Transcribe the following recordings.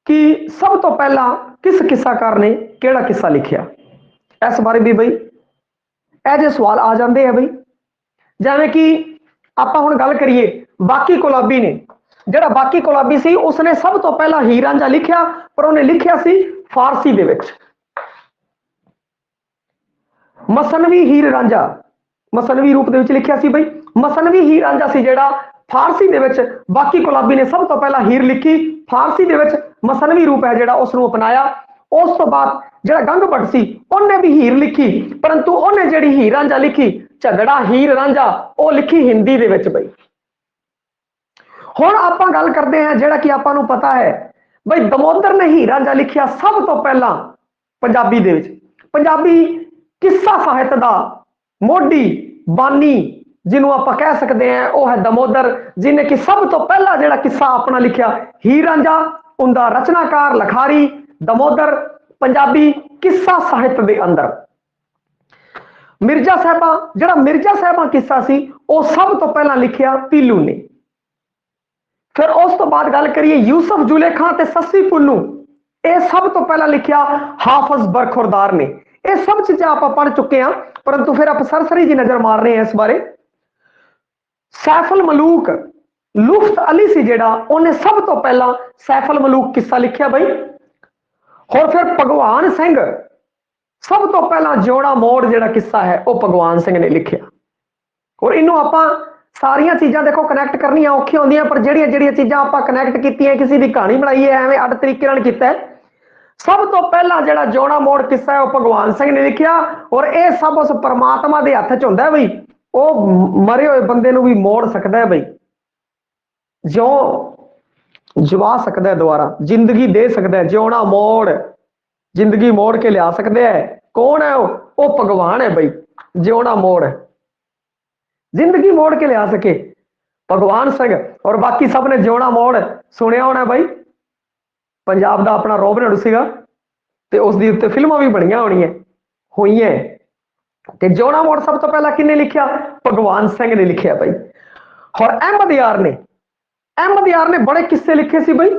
कि सब तो पहला किस किस्साकार ने केड़ा किस्सा लिखिया। इस बारे भी बई ਇਹ ਜਿਹੇ सवाल आ जाते हैं बई। जिवें कि ਆਪਾਂ ਹੁਣ गल करिए बाकी कोलाबी ने, ਜਿਹੜਾ बाकी कोलाबी सी उसने सब तो पहला हीर रांझा लिखिया, पर उन्हें लिखिया सी फारसी दे विच। मसनवी हीर रांझा मसनवी रूप दे विच लिखिया सी बई। मसनवी हीर रांझा सी ਜਿਹੜਾ फारसी दे विच बाकी कोलाबी ने सब तो पहला हीर लिखी, फारसी दे विच मसनवी रूप है ਜਿਹੜਾ ਉਸ ਨੂੰ अपनाया। उस तो बाद ਜਿਹੜਾ गंग भट्ट सी ਉਹਨੇ भी हीर लिखी, परंतु ਉਹਨੇ ਜਿਹੜੀ हीर रांझा लिखी झगड़ा हीर रांझा ਉਹ लिखी हिंदी दे विच बई। हुण आपां गल करदे हां ਜਿਹੜਾ कि आपां नूं पता है बई दमोदर ने हीर रांझा लिखिया सब तो पहला पंजाबी दे विच। पंजाबी किस्सा साहित्य दा मोढी बानी जिन्हों आप कह सकते हैं वह है दमोदर, जिन्हें कि सब तो पहला जिहड़ा किस्सा अपना लिखिया हीर रांझा। उनका रचनाकार लखारी दमोदर पंजाबी किस्सा साहित्य के अंदर। मिर्जा साहबा जिहड़ा मिर्जा साहबा किस्सा सी वह सब तो पहला लिखिया पीलू ने। फिर उस तो बाद गल करिए यूसुफ जुलेखा ते सस्सी पुन्नू, यह सब तो पहला लिखिया हाफज बरखुरदार ने। यह सब चीजें आप पढ़ चुके हैं, परंतु फिर आप सरसरी जी नजर मार रहे हैं इस बारे। सैफुल मलूक लुफ्त अली सी जेड़ा उन्हें सब तो पहला सैफुल मलूक किस्सा लिखिया बई। और फिर भगवान सिंह सब तो पहला जोड़ा मोड़ जेड़ा किस्सा है वह भगवान सिंह ने लिखिया। और इनू आप सारिया चीज़ां देखो कनैक्ट करनिया औखियां होंदियां, पर ਜਿਹੜੀਆਂ ਜਿਹੜੀਆਂ चीज़ां आप कनैक्ट कीतियां किसी की कहानी बनाई है एवं अड तरीके नाल कीता है। सब तो पहला जिहड़ा जोड़ा मोड़ किस्सा है वह भगवान सिंह ने लिखिया। और यह सब उस परमात्मा के हथ च हुंदा है बई, वह मरे हुए बंदे नूं भी मोड़ सकता है बई, जो जवा सकता है दोबारा जिंदगी दे सकता है। जिउणा मोड़ जिंदगी मोड़ के लिया सकते हैं। कौन है वो भगवान है बई। जिउणा मोड़ जिंदगी मोड़ के लिया सके भगवान सिंह। और बाकी सब ने जिउणा मोड़ सुनिया होना बई। पंजाब का अपना रोबनट सीगा ते उसदी उत्ते फिल्मां भी बनिया होनियां हुई है। ते जिउणा मोड़ सब तो पहला किन्ने लिखिया भगवान सिंह ने लिखिया बई। और अहमद यार ने बड़े किस्से लिखे सी बई।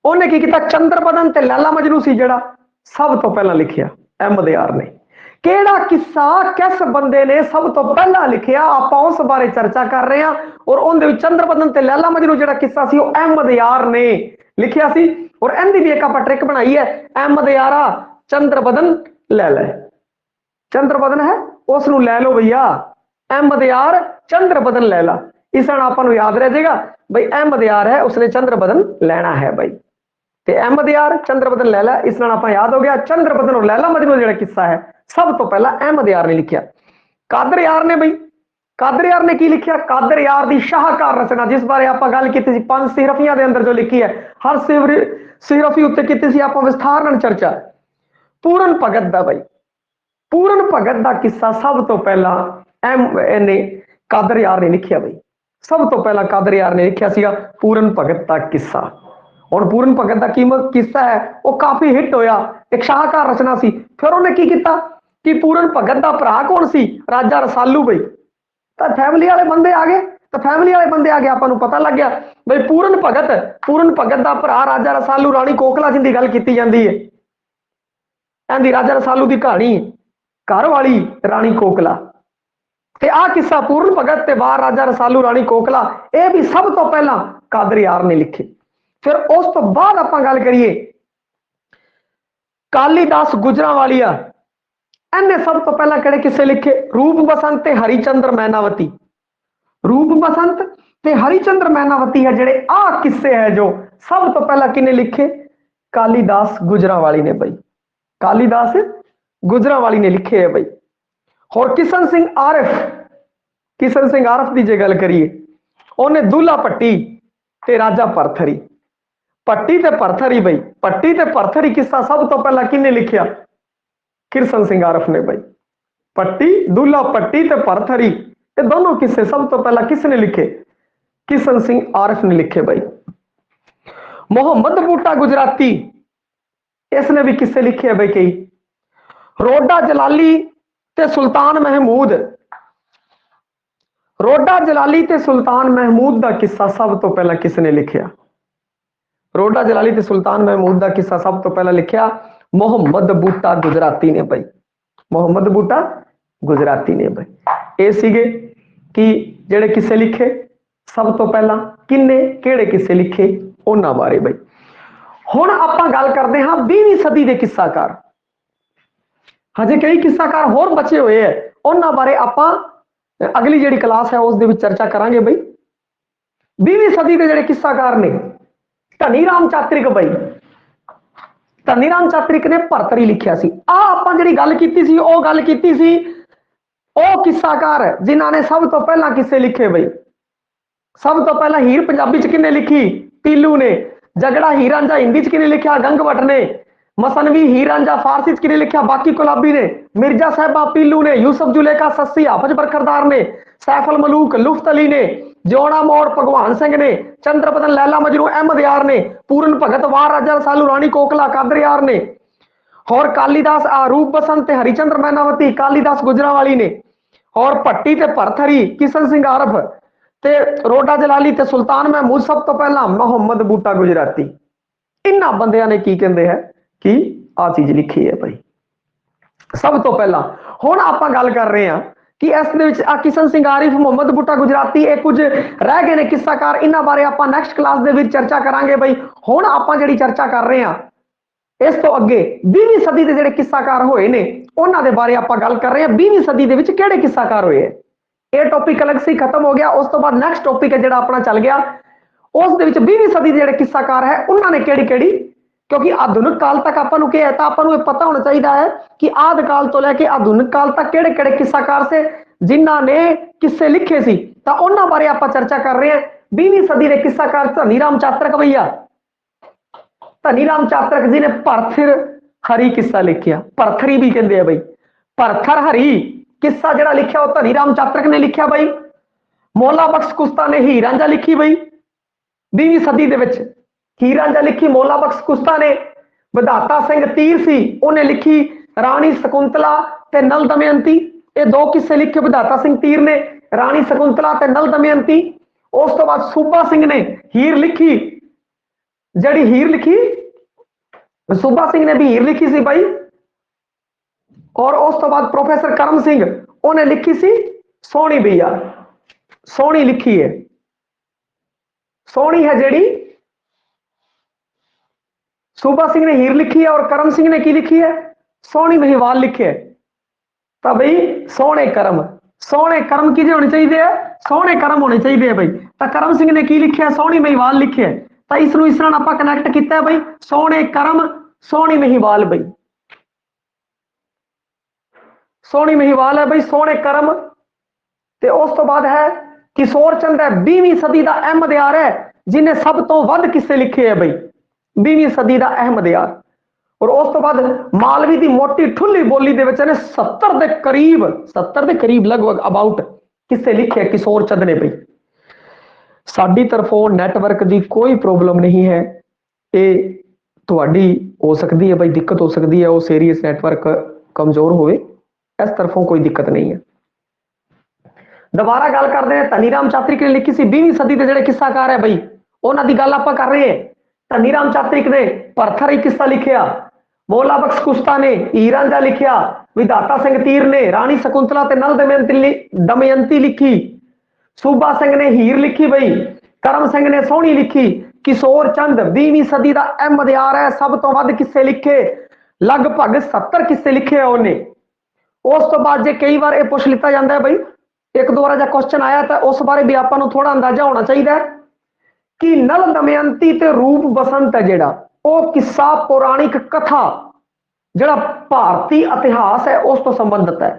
उन्हें की किया चंद्र बदन ते लैला मजनू सी जेड़ा सब तो पहला लिखिया अहमद यार ने। केड़ा किस्सा किस बंदे ने सब तो पहला लिखिया आप उस बारे चर्चा कर रहे हैं। और उनदे चंद्र बदन ते लैला मजनू जेड़ा किस्सा सी वो अहमद यार ने लिखिया सी। और इनकी भी एक आप ट्रिक बनाई है, अहमद यारा चंद्र बदन ले ले। चंद्र बदन है उसनू लै लो भैया, अहमद यार चंद्र बदन ले ला। इस आपको याद रह जाएगा भाई अहमद यार है उसने चंद्र बदन लेना है भाई। ते अहमद यार चंद्र बदन लैला, इस आप याद हो गया। चंद्र बदन और लैला मजनू जो किस्सा है सब तो पहला अहमद यार ने लिखिया। कादर यार ने बई कादर यार ने की लिखिया कादर यार दी शाहकार रचना, जिस बारे आप गल की सी 5 सिरफियां दे अंदर जो लिखी है, हर सिरफी उत्ते की सी आप विस्तार नाल चर्चा। पूरन भगत दा बई पूरन भगत दा किस्सा सब तो पहला कादर यार ने लिखिया बई। सब तो पहला कादर यार ने लिखिया सीगा पूरन भगत दा किस्सा। और पूरन भगत का कीमत किस्सा है वो काफी हिट होया, एक शाहकार रचना सी। फिर उन्हें की किया कि पूरन भगत का भरा कौन सी राजा रसालू बई। तो फैमिली वाले बंदे आ गए, तो फैमिली वाले बंदे आ गए आपको पता लग गया भाई पूरन भगत का भरा राजा रसालू राणी कोकला जिंदी गल की जाती है। इहदी राजा रसालू की कहानी घर वाली राणी कोकला ते आ किस्सा पूरन भगत ते बाहर राजा रसालू राणी कोकला, यह भी सब तो पहला कादर यार ने लिखे। फिर उस तो बाद आप गल करिए कालीदास गुजरांवालिया, इन्हें सब तो पहला किहड़े किस्से लिखे रूप बसंत ते हरिचंद्र मैनावती। रूप बसंत ते हरिचंद्र मैनावती है जेड़े आ किस्से है जो सब तो पहला किने लिखे कालीदास गुजरांवाली ने बई। कालीदास गुजरांवाली ने लिखे है बई। और किशन सिंह आरफ की जे गल करिए उन्हें दूल्हा पट्टी ते राजा परथरी। पट्टी ते परथरी बई पट्टी ते परथरी किस्सा सब तो पहला किने लिखिया किशन सिंह आरफ ने बई। पट्टी दूल्हा पट्टी ते परथरी ये दोनों किस्से सब तो पहला किसने लिखे किशन सिंह आरफ ने लिखे बई। मोहम्मद बूटा गुजराती इसने भी किस्से लिखे बई कई। रोडा जलाली ते सुल्तान महमूद रोडा जलाली ते सुल्तान महमूद का किस्सा सब तो पहला किसने लिखिया रोडा जलाली ते सुल्तान महमूद का किस्सा सब तो पहला लिखिया मुहम्मद बूटा गुजराती ने भाई, मुहम्मद बूटा गुजराती ने भाई। ये सीगे कि जेड़े किस्से लिखे सब तो पहला किन्ने केड़े किस्से लिखे उन्हां बारे भाई। हुण आपां गल करदे हां 20वीं सदी दे किस्साकार। हजे कई किस्साकार होर बचे हुए है, उन्हां बारे आपां अगली जिहड़ी क्लास है उस दे विच चर्चा करांगे भाई। 20वीं सदी दे जिहड़े किस्साकार ने धनी राम चात्रिक भाई, धनी राम चात्रिक ने भरतरी लिखिया सी। आ आपां जिहड़ी गल कीती सी ओ गल कीती सी ओ किस्साकार जिन्हां ने सब तो पहला किस्से लिखे भाई। सब तो पहला हीर पंजाबी च किन्ने लिखी? पीलू ने। झगड़ा हीर रांझा हिंदी च किन्ने लिखिया? गंगवट ने। मसनवी हीर रांझा फारसी च किन्ने लिखिया? बाकी गुलाबी ने। मिर्जा साहिबा पीलू ने। यूसुफ जुलेखा सस्सी हाफज बरखरदार ने। सैफल मलूक लुफ्त अली ने। जोड़ा मोड़ भगवान सिंह ने। चंद्रपतन लैला मजनू अहमद यार ने। पूरन भगत वार राजा सालू रानी कोकला कादर यार ने। और कालीदास आरूप बसंत हरिचंद्र मैनावती कालीदास गुजरावाली ने। और भट्टी ते भरथरी किशन सिंह आरफ ते रोडा जलाली ते सुल्तान महमूद सब तो पहला मुहम्मद बूटा गुजराती। इन्हां बंदियां ने की कहंदे है कि आ चीज लिखी है भाई सब तो पहला। हुण आपां गल कर रहे हैं कि इस दे विच आ किशन सिंह आरिफ मुहम्मद बूटा गुजराती ये कुछ रह गए ने किस्साकार, इन्हां बारे आपां नेक्स्ट क्लास दे विच चर्चा करांगे भाई। हुण आपां जिहड़ी चर्चा कर रहे हैं इस तो अगे 20वीं सदी दे जिहड़े किस्साकार होए ने उन्हां दे बारे आपां गल कर रहे हैं। 20वीं सदी दे विच किहड़े किस्साकार होए है, ये टॉपिक अलग से खत्म हो गया। उस तो बाद नेक्स्ट टॉपिक है जिहड़ा अपना चल गया उस दे विच 20वीं सदी दे जिहड़े किस्साकार है उन्होंने केड़ी केड़ी, क्योंकि आधुनिक काल तक आपां नूं क्या है तां आपां नूं पता होना चाहिए है कि आदि काल तो लैके आधुनिक काल तक केड़े केड़े किस्साकार से जिन्हां ने किस्से लिखे सी, तां उन्हां बारे आपां चर्चा कर रहे हैं। 20वीं सदी दे किस्साकार धनी राम चातरक भैया, धनी राम चातरक जी ने भरथर हरी किस्सा लिखिया। भरथरी भी कहंदे हैं भाई, भरथर हरी किस्सा जड़ा लिखा वो धनी राम चातरक ने लिखा भाई। मौला बख्श कुस्ता ने हीर रांझा लिखी भाई 20वीं सदी दे विच। हीर रांझा लिखी मौला बख्श कुस्ता ने। विधाता सिंह तीर सी उन्हें लिखी रानी शकुंतला ते नल दमयंती। ये दो किस्से लिखे विधाता सिंह तीर ने, रानी शकुंतला ते नल दमयंती। उस तो बाद सूबा सिंह ने हीर लिखी, जड़ी हीर लिखी सूबा सिंह ने भी हीर लिखी सी भाई। और उस तो बाद प्रोफेसर करम सिंह उन्हें लिखी सी सोहनी भैया, सोहनी लिखी है। सोहनी है जेड़ी सूबा सिंह ने हीर लिखी है और करम सिंह ने की लिखी है? सोहनी महिवाल लिखे है। तो भाई सोहने करम की होनी चाहिए है, सोहने करम होने चाहिए भाई। तो करम सिंह ने की लिखे है? सोहनी महिवाल लिखे है। तो इसनूं इस तरह आपां कनैक्ट किया है भाई, सोहने करम सोहनी महिवाल भाई। सोहनी महिवाल है भाई, सोहने करम। ते उस तो बाद है किशोर चंद है 20वीं सदी का अहमद यार है जिन्हें सब तो वध किस्से लिखे है भाई 20वीं सदी का अहमद यार। और उस तो बाद मालवी की मोटी ठुली बोली दे विच 70 के करीब लगभग अबाउट किस्से लिखे किशोर चंद ने भाई। साडी तरफों नैटवर्क की कोई प्रॉब्लम नहीं है, ये तुहाडी हो सकती है भाई, दिक्कत हो सकती है, वो सीरीयस नैटवर्क कमजोर होवे, इस तरफों कोई दिक्कत नहीं है। दोबारा गल करते हैं धनी राम चातरिक ने लिखी सी 20वीं सदी के जिहड़े किस्साकार है भाई उन्हां दी गल आपां कर रहे हैं। धनी राम चातरिक ने भरथर ही किस्सा लिखिया, मौला बख्श कुस्ता ने हीर रांझा लिखिया, विधाता सिंह तीर ने रानी शकुंतला ते नल दमयंती लिखी, सूबा सिंह ने हीर लिखी भाई, करम सिंह ने सोहनी लिखी, किशोर चंद 20वीं सदी का अहमद यार है सब तो वध किस्से लिखे, लगभग 70 किस्से लिखे उन्हें। उस तो बाद जे कई बार यह पूछ लिया जाता है भाई, एक दो बार क्वेश्चन आया तो उस बारे भी आपको थोड़ा अंदाजा होना चाहिए कि नल दमयंती ते रूप बसंत है जेड़ा वो किस्सा पौराणिक कथा जड़ा भारतीय इतिहास है उस तो संबंधित है।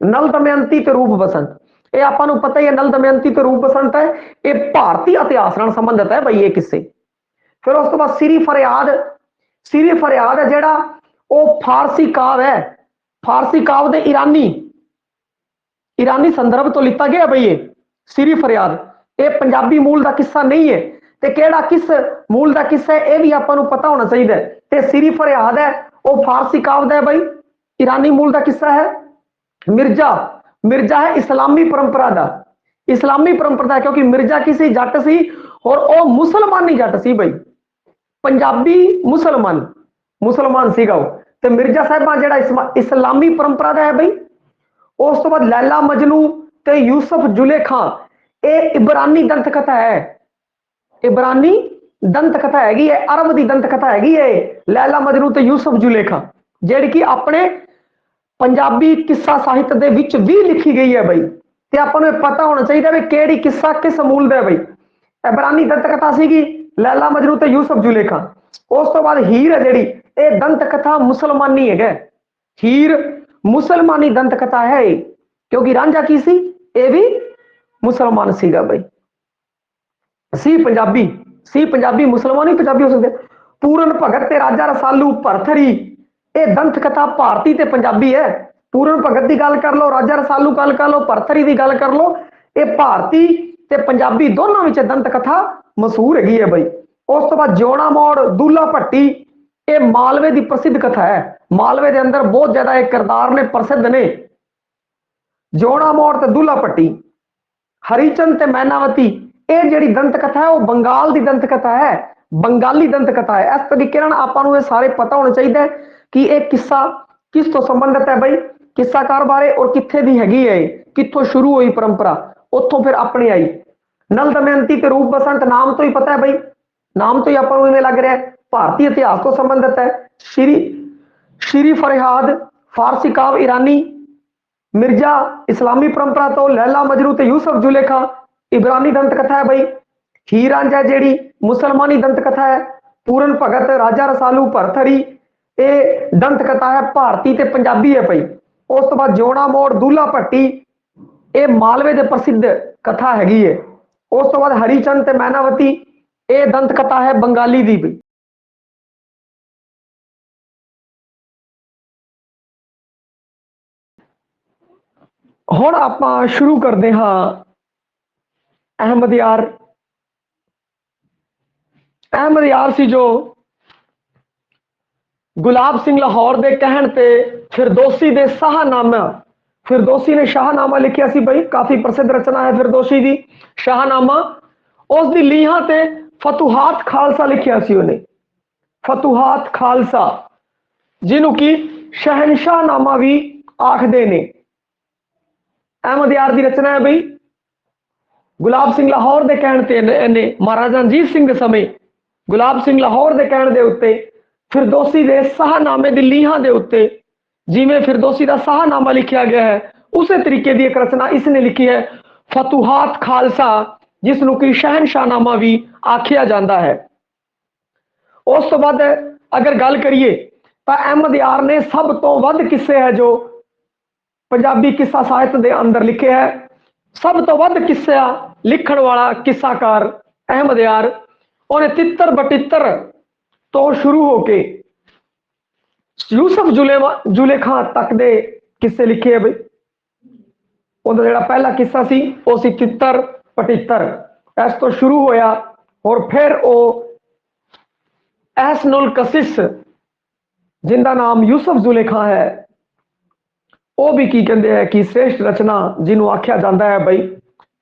नल दमयंती ते रूप बसंत ये आपको पता ही है, नल दमयंती ते रूप बसंत है ये भारतीय इतिहास नाल संबंधित है भाई ये किस्से। फिर उस तो बाद सिरी फरियाद है जेड़ा वो फारसी काव है, फारसी काव दे ईरानी संदर्भ तो लिता गया भाई ये सिरी फरियाद, ये पंजाबी मूल का किस्सा नहीं है। ते केड़ा किस मूल का किस्सा है यह भी आपको पता होना चाहिए। ते सिरी फरियाद है वो फारसी काव है भाई, ईरानी मूल का किस्सा है। मिर्जा है इस्लामी परंपरा का, इस्लामी परंपरा क्योंकि मिर्जा किसी जट सी और वो मुसलमानी जट सी भाई, पंजाबी मुसलमान सीगा वो। ते मिर्जा साहिबा जिहड़ा इस्लामी परंपरा दा है बई। उस तो बाद लैला मजनू ते यूसुफ जुलेखा, ये इबरानी दंत कथा है। इबरानी दंत कथा हैगी है, अरब की दंत कथा हैगी है लैला मजनू ते यूसुफ जुलेखा, जिहड़ी कि अपने पंजाबी किस्सा साहित्य दे विच भी लिखी गई है बई। ते आपां नूं पता होना चाहिए भी किहड़ी किस्सा किस मूल दा बई। इबरानी दंत कथा सीगी लैला मजनू ते यूसुफ जुलेखा। उस तो बाद हीर है जिहड़ी, ये दंत कथा मुसलमानी है। हीर मुसलमानी दंत कथा है, क्योंकि रांझा की सी, ये भी मुसलमान सीगा बई। सी पंजाबी मुसलमान ही पंजाबी हो सकते। पूरन भगत ते राजा रसालू भरथरी, ये दंत कथा भारती ते पंजाबी है। पूरन भगत की गल कर लो, राजा रसालू गल कर लो, भरथरी की गल कर लो, ये भारती ते पंजाबी दोनों में दंत कथा मशहूर हैगी है बई। उस तो बाद ज्योणा मोड़ दूल्हा भट्टी, ये मालवे की प्रसिद्ध कथा है। मालवे के अंदर बहुत ज्यादा एक किरदार ने प्रसिद्ध ने, ज्योणा मोड़ ते दूल्हा भट्टी। हरिचंद ते मैनावती, ये जी दंत कथा है वो बंगाल की दंत कथा है, बंगाली दंत कथा है। इस तरीके आपको ये सारे पता होना चाहिए कि एक किस्सा किस तो संबंधित है बई, किस्साकार बारे, और कित्थे दी हैगी है, कित्थों शुरू हुई परंपरा, उत्थों फिर अपनी आई। नल दमयंती ते रूप बसंत नाम तो ही पता है बई, नाम तो ही आपको इवें लग रहा है भारतीय इतिहास तो संबंधित है। श्री फरिहाद फारसी काव्य ईरानी, मिर्जा इस्लामी परंपरा तो, लैला मजनू ते यूसुफ जुलेखा इबरानी दंत कथा है बई। हीर रांझा जेड़ी मुसलमानी दंत कथा है। पूरन भगत राजा रसालू भरथरी, ये दंत कथा है भारती ते पंजाबी है बई। उस तो बाद ज्योणा मोड़ दूल्हा भट्टी, ये मालवे दे प्रसिद्ध कथा हैगी है। उस तो बाद हरिचंद ते मैनावती, ये दंत कथा है बंगाली दी बई। हुण आपां शुरू करते हाँ अहमद यार सी जो गुलाब सिंह लाहौर दे कहण ते फिरदौसी दे शाहनामा, फिरदौसी ने शाहनामा लिखिया सी बई, काफी प्रसिद्ध रचना है फिरदौसी दी शाहनामा। उस दी लीहां ते फतूहात खालसा लिखिया सी उन्हें, फतूहात खालसा, जिन्हों की शहनशाहनामा भी आखदे ने। अहमद यार की रचना है बई। गुलाब सिंह लाहौर के कहण ते इन्हें महाराजा रणजीत सिंह के समय गुलाब सिंह लाहौर के कहण दे उत्ते फिरदौसी के शाहनामे की लीहां दे उत्ते, जिवें फिरदौसी का शाहनामा लिखा गया है उस तरीके की एक रचना इसने लिखी है फतूहात खालसा, जिसनों की शहनशाहनामा भी आखिया जाता है। उस तो बाद अगर गल करिए तो अहमद यार ने सब तो वध किस्से है जो पंजाबी किस्सा साहित्य के अंदर लिखे है। सब तो वध किस्सा लिखण वाला किस्साकार अहमद यार, उन्हें तितर बटितर तो शुरू होके यूसुफ जुलेखा तक दे किस्से लिखे है बई। उनका जिहड़ा पहला किस्सा सी वो सी तितर पटितर, इस तो शुरू होया और फिर वो एहसनुल कसिस जिंदा नाम यूसुफ जुलेखा है, वो भी की कहते हैं कि श्रेष्ठ रचना जिन्हों आख्या जाता है बई,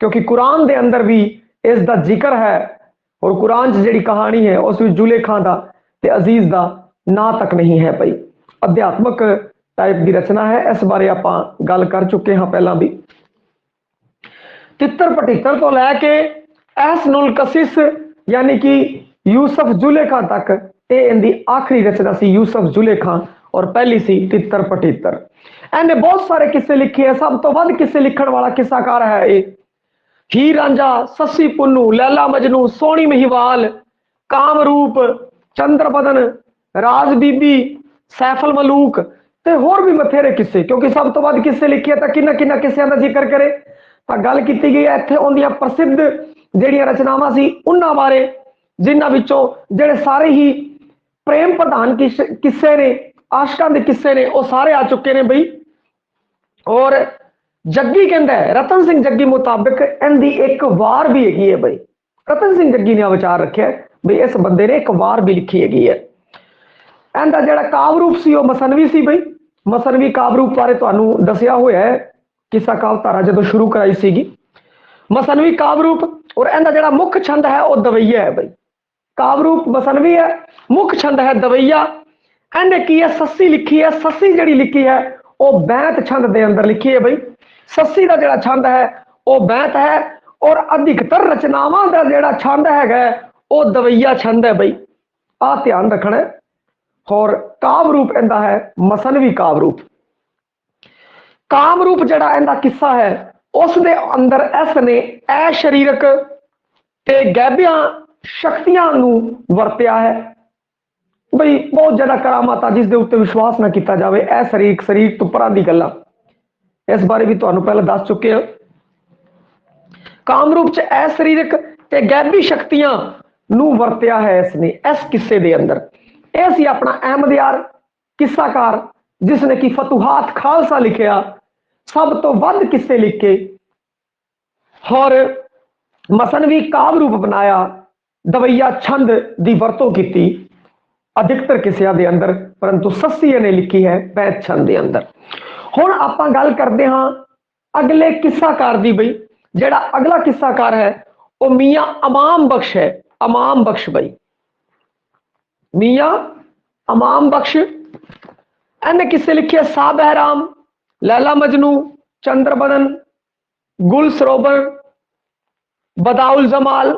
क्योंकि कुरान के अंदर भी इसका जिक्र है और कुरान जी कहानी है उस जुलेखा का ते अजीज का ना तक नहीं है बई। अध्यात्मक टाइप की रचना है, इस बारे आप गल कर चुके हाँ पहला भी। तितर पटितर तो लैके एहसनुल कसिस यानी कि यूसुफ जुलेखा तक, ये इनकी आखिरी रचना सी यूसुफ जुलेखा, और पहली सी तितर पटितर। इन्हें बहुत सारे किस्से लिखे हैं, सब तो वध किस्से लिखण वाला किस्साकार है ये। हीर रांझा, सस्सी पुन्नू, लैला मजनू, सोहनी महिवाल, कामरूप, चंद्रबदन, राज बीबी, सैफल मलूक ते होर भी बथेरे किस्से, क्योंकि सब तो वध किस्से लिखे तो किन्ना किन्ना किस्सियां दा जिक्र करे तो गल की गई है इत्थे उनदियां प्रसिद्ध जिहड़ियां रचनावां सी उन्हां बारे, जिन्हां विचों जिहड़े सारे ही प्रेम प्रधान किस्से ने, आशकां दे किस्से ने, वो सारे आ चुके ने बई। और जग्गी कहता है रतन सिंह जग्गी मुताबिक इनकी एक वार भी हैगी है बई। रतन सिंह जग्गी ने विचार रखे भी इस बंदे ने एक वार भी लिखी हैगी है। इनका जिहड़ा कावरूप सी मसनवी सी बई। मसनवी कावरूप बारे तुहानू दसिया होया है, किस्सा कावधारा जो शुरू कराई सीगी मसनवी कावरूप। और इनका जिहड़ा मुख्य छंद है वह दवैया है बई। कावरूप मसनवी है, मुख छंद है दवैया। इन्हें की है सस्सी लिखी है, सस्सी जी लिखी है वह बैंत छंद के अंदर लिखी है बई। सस्सी का जो छंद है वह बैंत है और अधिकतर रचनावां का जो छंद है वह दवैया छंद है बई, आ ध्यान रखना है। और कावरूप इंदा है मसनवी कावरूप। कामरूप जड़ा इंदा किस्सा है उस दे अंदर इस ने ए शरीरक ते गैबियां शक्तियां नू वरत्या है बई। बहुत ज्यादा करामात आ जिस दे उत्ते विश्वास ना किया जाए। ए शरीर तो परां दी गल्लां इस बारे भी तुहानू पहले दस चुके हो। कामरूप च ए शरीरक ते गैबी शक्तियां नू वरत्या है इसने इस किस्से दे अंदर। यह सी अपना अहमद यार किस्साकार जिसने कि फतुहात खालसा लिखिया, सब तो वध किस्से लिखे और मसनवी कावरूप बनाया, दवैया छंद की वरतों की अधिकतर किस्सिया के अंदर, परंतु सस्सी ने लिखी है बैत छंद के अंदर। हुण आपां गल करते हाँ अगले किस्साकार की बई। जेड़ा अगला किस्साकार है वह मियां अमाम बख्श है। अमाम बख्श बई, मियां अमाम बख्श इन्हें किस्से लिखे सा बहराम, लैला मजनू, चंद्रबदन, गुल सरोवर, बदाउल जमाल,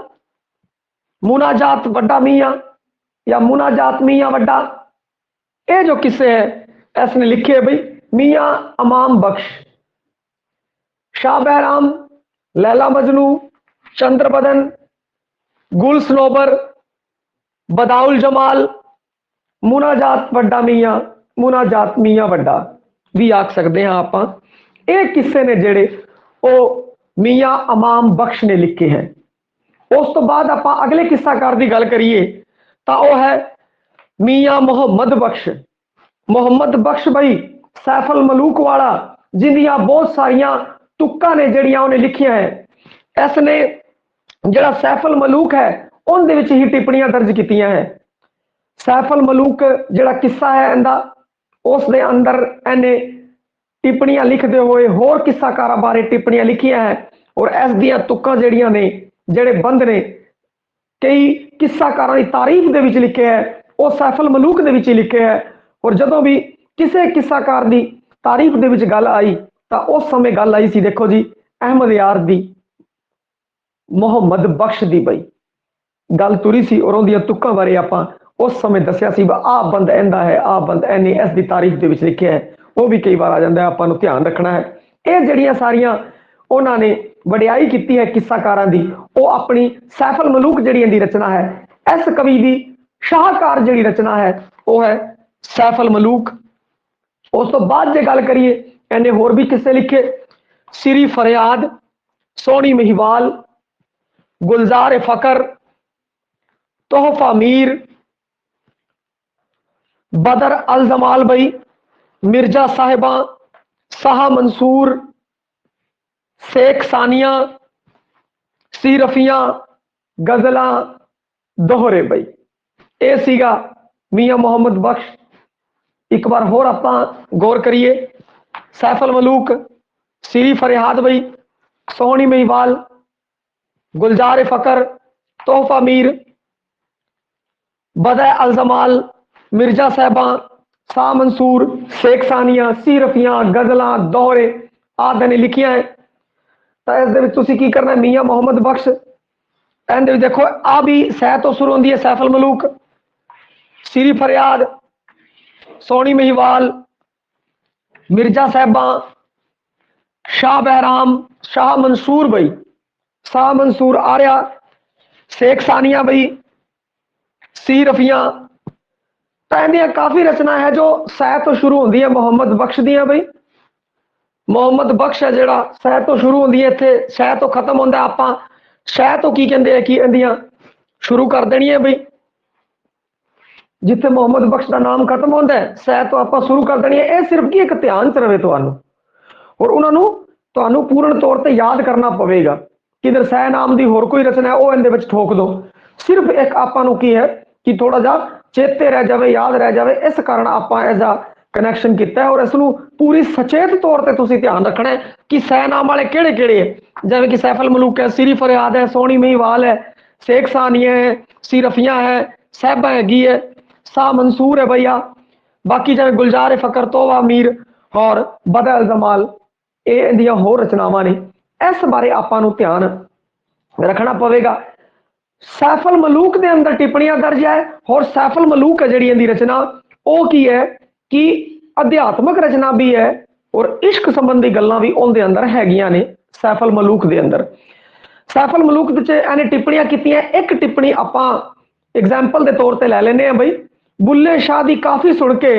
मुनाजात वड्डा मियां या मुनाजात मियां वड्डा। ये जो किस्से है इसने लिखे है भाई मियां अमाम बख्श। शाह बहराम, लैला मजनू, चंद्रबदन, गुल सरोवर, बदाउल जमाल, मुनाजात वड्डा मियां, मुनाजात मियां वड्डा भी आख सकते हैं आप। ये किस्से ने जेड़े वो मियां अमाम बख्श ने लिखे हैं। उस तो बाद आप अगले किस्साकार की गल करिए तो वह है मियां मोहम्मद बख्श। मोहम्मद बख्श भाई सैफल मलूक वाला जिंदिया बहुत सारिया तुक्का ने जड़ियां उन्हें लिखिया है। इसने जड़ा सैफल मलूक है उनके ही टिप्पणियां दर्ज की है। सैफल मलूक जड़ा किस्सा है इंदा उस दे अंदर इन्हें टिप्पणियां लिखते हुए होर किस्साकारा बारे टिप्पणियां लिखिया है और इस दियां तुक्कां जड़ियां ने जड़े बंद ने कई किस्साकारां की तारीफ दे विच लिखे है वो सैफल मलूक दे विच लिखे है। और जदों भी किसी किस्साकार की तारीफ दे विच गल आई तो उस समय गल आई सी देखो जी अहमद यार दी, मुहम्मद बख्श दी बई गल तुरी सी और उनदियां तुक्कां बारे आपां उस समय दसिया सी आ बंद इंदा है, आ बंद इन्हें इस दी तारीफ दे विच लिखिया है। वो भी कई बार आ जाता है, आपां नूं ध्यान रखना है। ये जड़ियां सारियां उन्होंने वडियाई की है किस्साकारां दी, वो अपनी सैफल मलूक जड़ी दी रचना है। इस कवि की शाहकार जड़ी रचना है वो है सैफल मलूक। उस तो बाद जे गल करिए इन्हें होर भी किस्से लिखे सिरी फरियाद, सोहनी महिवाल, गुलजार फकर, तोहफा मीर, बदर अल जमाल बई, मिर्जा साहिबा, शाह मंसूर, शेख सानिया, सीरफियां, गजल, दोहरे बई। ये सीगा मियां मोहम्मद बख्श। एक बार होर आपां गौर करिए सैफल मलूक, सिरी फरियाद बई, सोहनी महिवाल, गुलजार फकर, तोहफा मीर, बदर अल जमाल, मिर्जा साहिबा, शाह मंसूर, शेख सानिया, सीरफियां, गजल, दोहरे आदि ने लिखिया है। तो इस की करना है मियां मोहम्मद बख्श एंड देखो आ भी सह तो शुरू होती है सैफल मलूक, सिरी फरियाद, सोहनी महिवाल, मिर्जा साहिबा, शाह बहराम, शाह मंसूर बई, शाह मंसूर आर्या, शेख सानिया बई, सीरफियां। तो काफी रचना है जो सह तो शुरू होती है मोहम्मद बख्श दियां बई। मोहम्मद बख्श है जड़ा सह तो शुरू होती है, इतने सह तो खत्म होता आप शह तो की कहते हैं कि इंदियां शुरू कर देनी है बई। जिथे मोहम्मद बख्श का नाम खत्म होता है सह तो आप शुरू कर देनी है। यह सिर्फ की एक ध्यान च रहे तुहानू और उन्होंने पूर्ण तौर पर याद करना पवेगा। किधर सह नाम की होर कोई रचना है वो इहदे ठोक दो, सिर्फ एक आपां की है कि थोड़ा जा चेते रह जाए, याद रह जाए, इस कारण आप इसका कनैक्शन किया है। और इसनों पूरी सचेत तौर पर तुसीं ध्यान रखना है कि सह नाम वाले किहड़े किहड़े है, जिवें कि सैफल मलूक है, सिरी फरियाद है, सोहनी महिवाल है, शेख सानिया है, सिरफिया है, साहबा हैगी है, शाह मंसूर है भैया, बाकी जिवें गुलजार फकर, तोबा मीर और बदल जमाल, ये होर रचनावां ने। इस बारे आपां नूं ध्यान रखना पवेगा। सैफल मलूक के अंदर टिप्पणियां दर्ज है, और सैफल मलूक है जी रचना वो की है कि अध्यात्मक रचना भी है और इश्क संबंधी गल्लां भी उनके अंदर हैगियां ने। सैफल मलूक के अंदर, सैफल मलूक इन्हें टिप्पणियां कीतियां। एक टिप्पणी आपां एग्जाम्पल के तौर पर लै लेने बई, बुल्ले शाह की काफी सुन के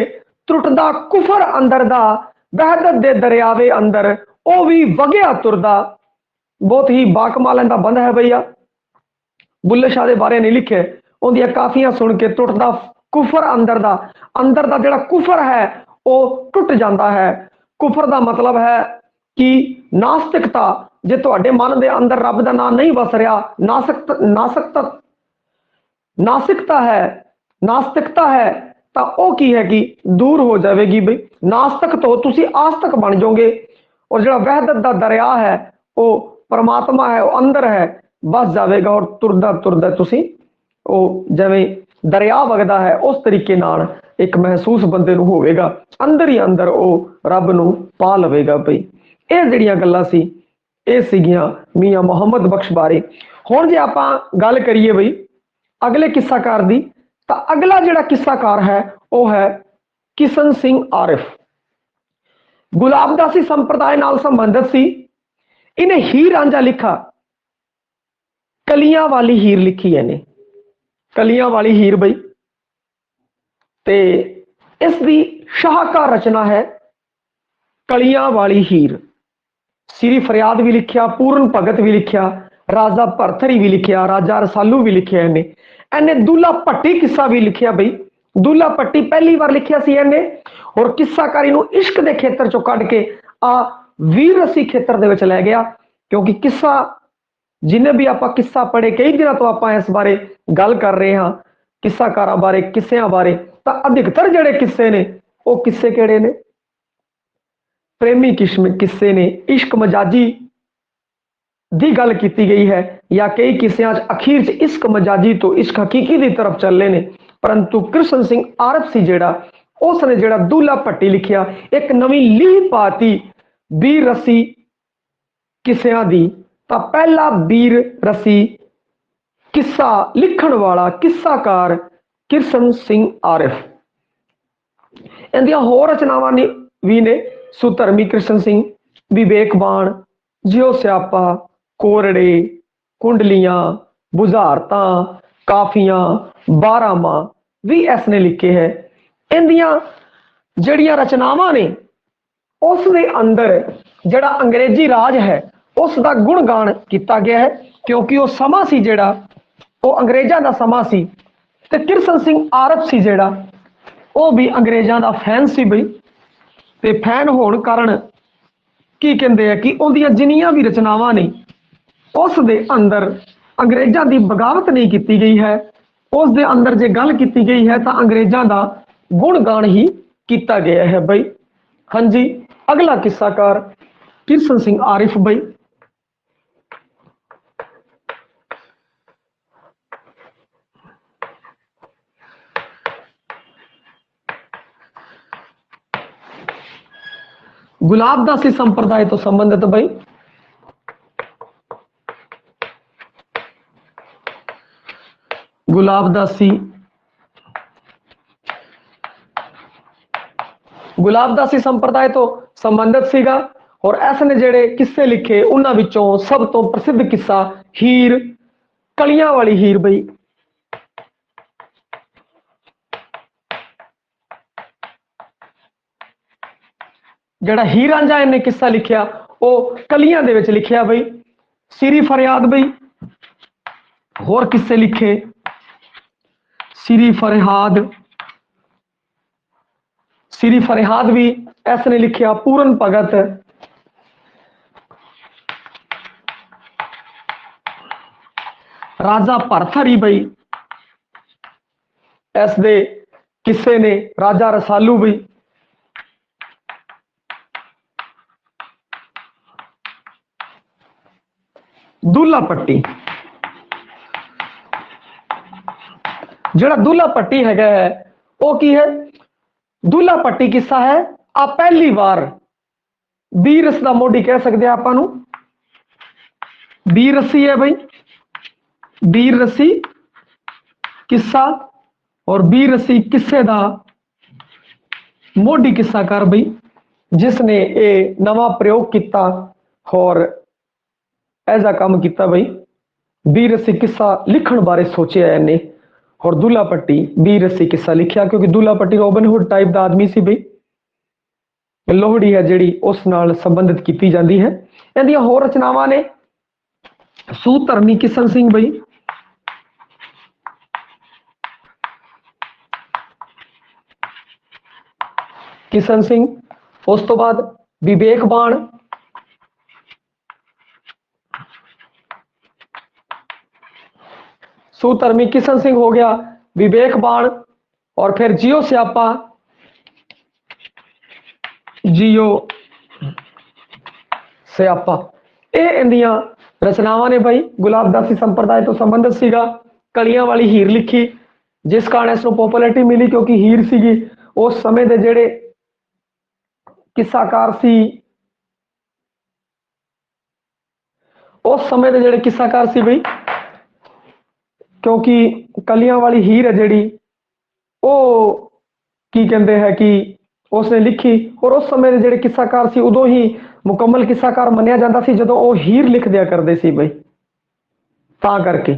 त्रुटदा कुफर अंदर दा, वहदत दे दरियावे अंदर ओ भी वगया तुरदा। बहुत ही बाकमाल इनका बंद है भैया। बुल्ले शाह के बारे नहीं लिखे, उनकी काफियां सुन के टुटदा कुफर अंदर दा जिहड़ा कुफर है वो टुट जाता है। कुफर का मतलब है कि नास्तिकता, जे तुहाडे मन के अंदर रब का नाम नहीं बस रहा, नासिकता है, नास्तिकता है, तो वह की है कि दूर हो जाएगी बई। नास्तिक तो तुसी आस्तिक बन जाओगे, और जो वहदत का दरिया है वो परमात्मा है, वो अंदर है, बस जाएगा और तुरदा तुरदा तुसी वो जिवें दरिया वगदा है उस तरीके नाल एक महसूस बंदे नूं होवेगा, अंदर ही अंदर वो रब नूं पा लवेगा बई। ये जिहड़ियां गल्लां सी ये सीगियां मियां मुहम्मद बख्श बारे। हुण जे आपां गल करिए बई अगले किस्साकार दी, तो अगला जिहड़ा किस्साकार है वह है किशन सिंह आरिफ। गुलाबदासी संप्रदाय नाल संबंधित सी। इन्हें हीर रांझा लिखा, कलियां वाली हीर लिखी है ने, कलियां वाली हीर बई। ते इसकी शाहकार रचना है कलियां वाली हीर। श्री फरियाद भी लिखिया, पूर्ण भगत भी लिखिया, राजा भरथरी भी लिखिया, राजा रसालू भी लिखिया इन्हें दूल्हा भट्टी किस्सा भी लिखिया बई। दूल्हा भट्टी पहली बार लिखिया सी इन्हें, और किस्साकारी नूं इश्क के खेतर चों कढ के आ वीर रसी खेतर दे विच लै गया। क्योंकि किस्सा जिन्हें भी आप किस्सा पढ़े, कई दिनों तो आप इस बारे गल कर रहे हैं किस्साकारां बारे, किस्सियां बारे, तो अधिकतर जिहड़े किस्से ने वो किस्से किहड़े ने, प्रेमी किस्से ने, इश्क मजाजी दी गल की गई है, या कई किस्सियां अखीर च इश्क मजाजी तो इश्क हकीकी की तरफ चले ने। परंतु कृष्ण सिंह आरफ सी जिहड़ा उसने जिहड़ा दूल्हा भट्टी लिखिया, एक नवीं लीह पाती वीर रसी किस्सियां दी। तो पहला वीर रसी किस्सा लिखण वाला किस्साकार कृष्ण सिंह आरिफ। इनदियां होर रचनावां भी ने, सुधर्मी कृष्ण सिंह, विवेकवान, जियो स्यापा, कोरड़े, कुंडलियां, बुझारतां, काफियां, बारामा भी इसने लिखे है। इनदियां जड़ियां रचनावां ने उस दे अंदर जड़ा अंग्रेजी राज है उसका गुणगान किया गया है। क्योंकि वो समा सी जड़ा वो अंग्रेजा का समा सी, ते कृष्ण सिंह आरफ सी जड़ा वो भी अंग्रेजा का फैन सी बई। ते फैन होने कारण की कहते हैं कि उनदियां जिन्नियां भी रचनावां ने उस दे अंदर अंग्रेजा की बगावत नहीं की गई है, उस दे अंदर जे गल की गई है तो अंग्रेजा का गुणगान ही किया गया है बई। हाँ जी, अगला किस्साकार कृष्ण सिंह आरिफ बई। गुलाबदासी संप्रदाय तो संबंधित बई। गुलाबदासी संप्रदाय तो संबंधित सीगा, और इसने जेड़े किस्से लिखे उन्हां विचों सब तो प्रसिद्ध किस्सा हीर, कलियां वाली हीर बई। जड़ा हीर रांझा इन्हें किस्सा लिखिया वो कलियां दे विच लिखिया बई। श्री फरियाद बई होर किस्से लिखे, श्री फरियाद भी इसने लिखिया, पूर्ण भगत, राजा भरथरी बई इस दे किस्से ने, राजा रसालू बई। दूल्हा पट्टी ਜਿਹੜਾ ਦੁੱਲਾ ਭੱਟੀ ਹੈਗਾ ਹੈ ਉਹ ਕੀ ਹੈ? ਦੁੱਲਾ ਭੱਟੀ ਕਿੱਸਾ ਹੈ ਆ ਪਹਿਲੀ ਵਾਰ ਵੀਰਸ ਦਾ ਮੋਢੀ ਕਹਿ ਸਕਦੇ ਆ ਆਪਾਂ ਨੂੰ। ਵੀਰ रस्सी है भाई, ਵੀਰ रस्सी किस्सा और ਵੀਰ रस्सी किस्से ਦਾ ਮੋਢੀ ਕਿੱਸਾਕਾਰ ਬਈ जिसने ये नवा प्रयोग किया और ऐसा काम किया बई ਵੀਰ रस्सी किस्सा लिखण बारे सोचा इन्हें और दुल्ला भट्टी ਵੀਰ रस्सी किस्सा लिखिया क्योंकि Dulla Bhatti robin hood type का आदमी सी बई। लोहड़ी है जिहड़ी उस नाल संबंधित की जाती है। इहदियां होर रचनावां ने सूधर्मी किशन सिंह बई, किशन सिंह, उस तो बाद विवेक बाण, सूधर्मी किशन सिंह हो गया, विवेक बाण और फिर जियो स्यापा, जियो स्यापा। ये इंदियां रचनावां ने भाई गुलाबदासी संप्रदाय तो संबंधित सीगा। कलियां वाली हीर लिखी जिस कारण इसको पॉपुलैरिटी मिली क्योंकि हीर सीगी उस समय दे जेड़े किस्साकार सी, उस समय दे जेड़े किस्साकार सी भाई, क्योंकि कलियां वाली हीर है जेड़ी वो की कहते हैं कि उसने लिखी और उस समय दे जेड़े किस्साकार सी उदों ही मुकम्मल किस्साकार मनिया जाता सी जदों वो हीर लिख दिया करते सी बई, ता करके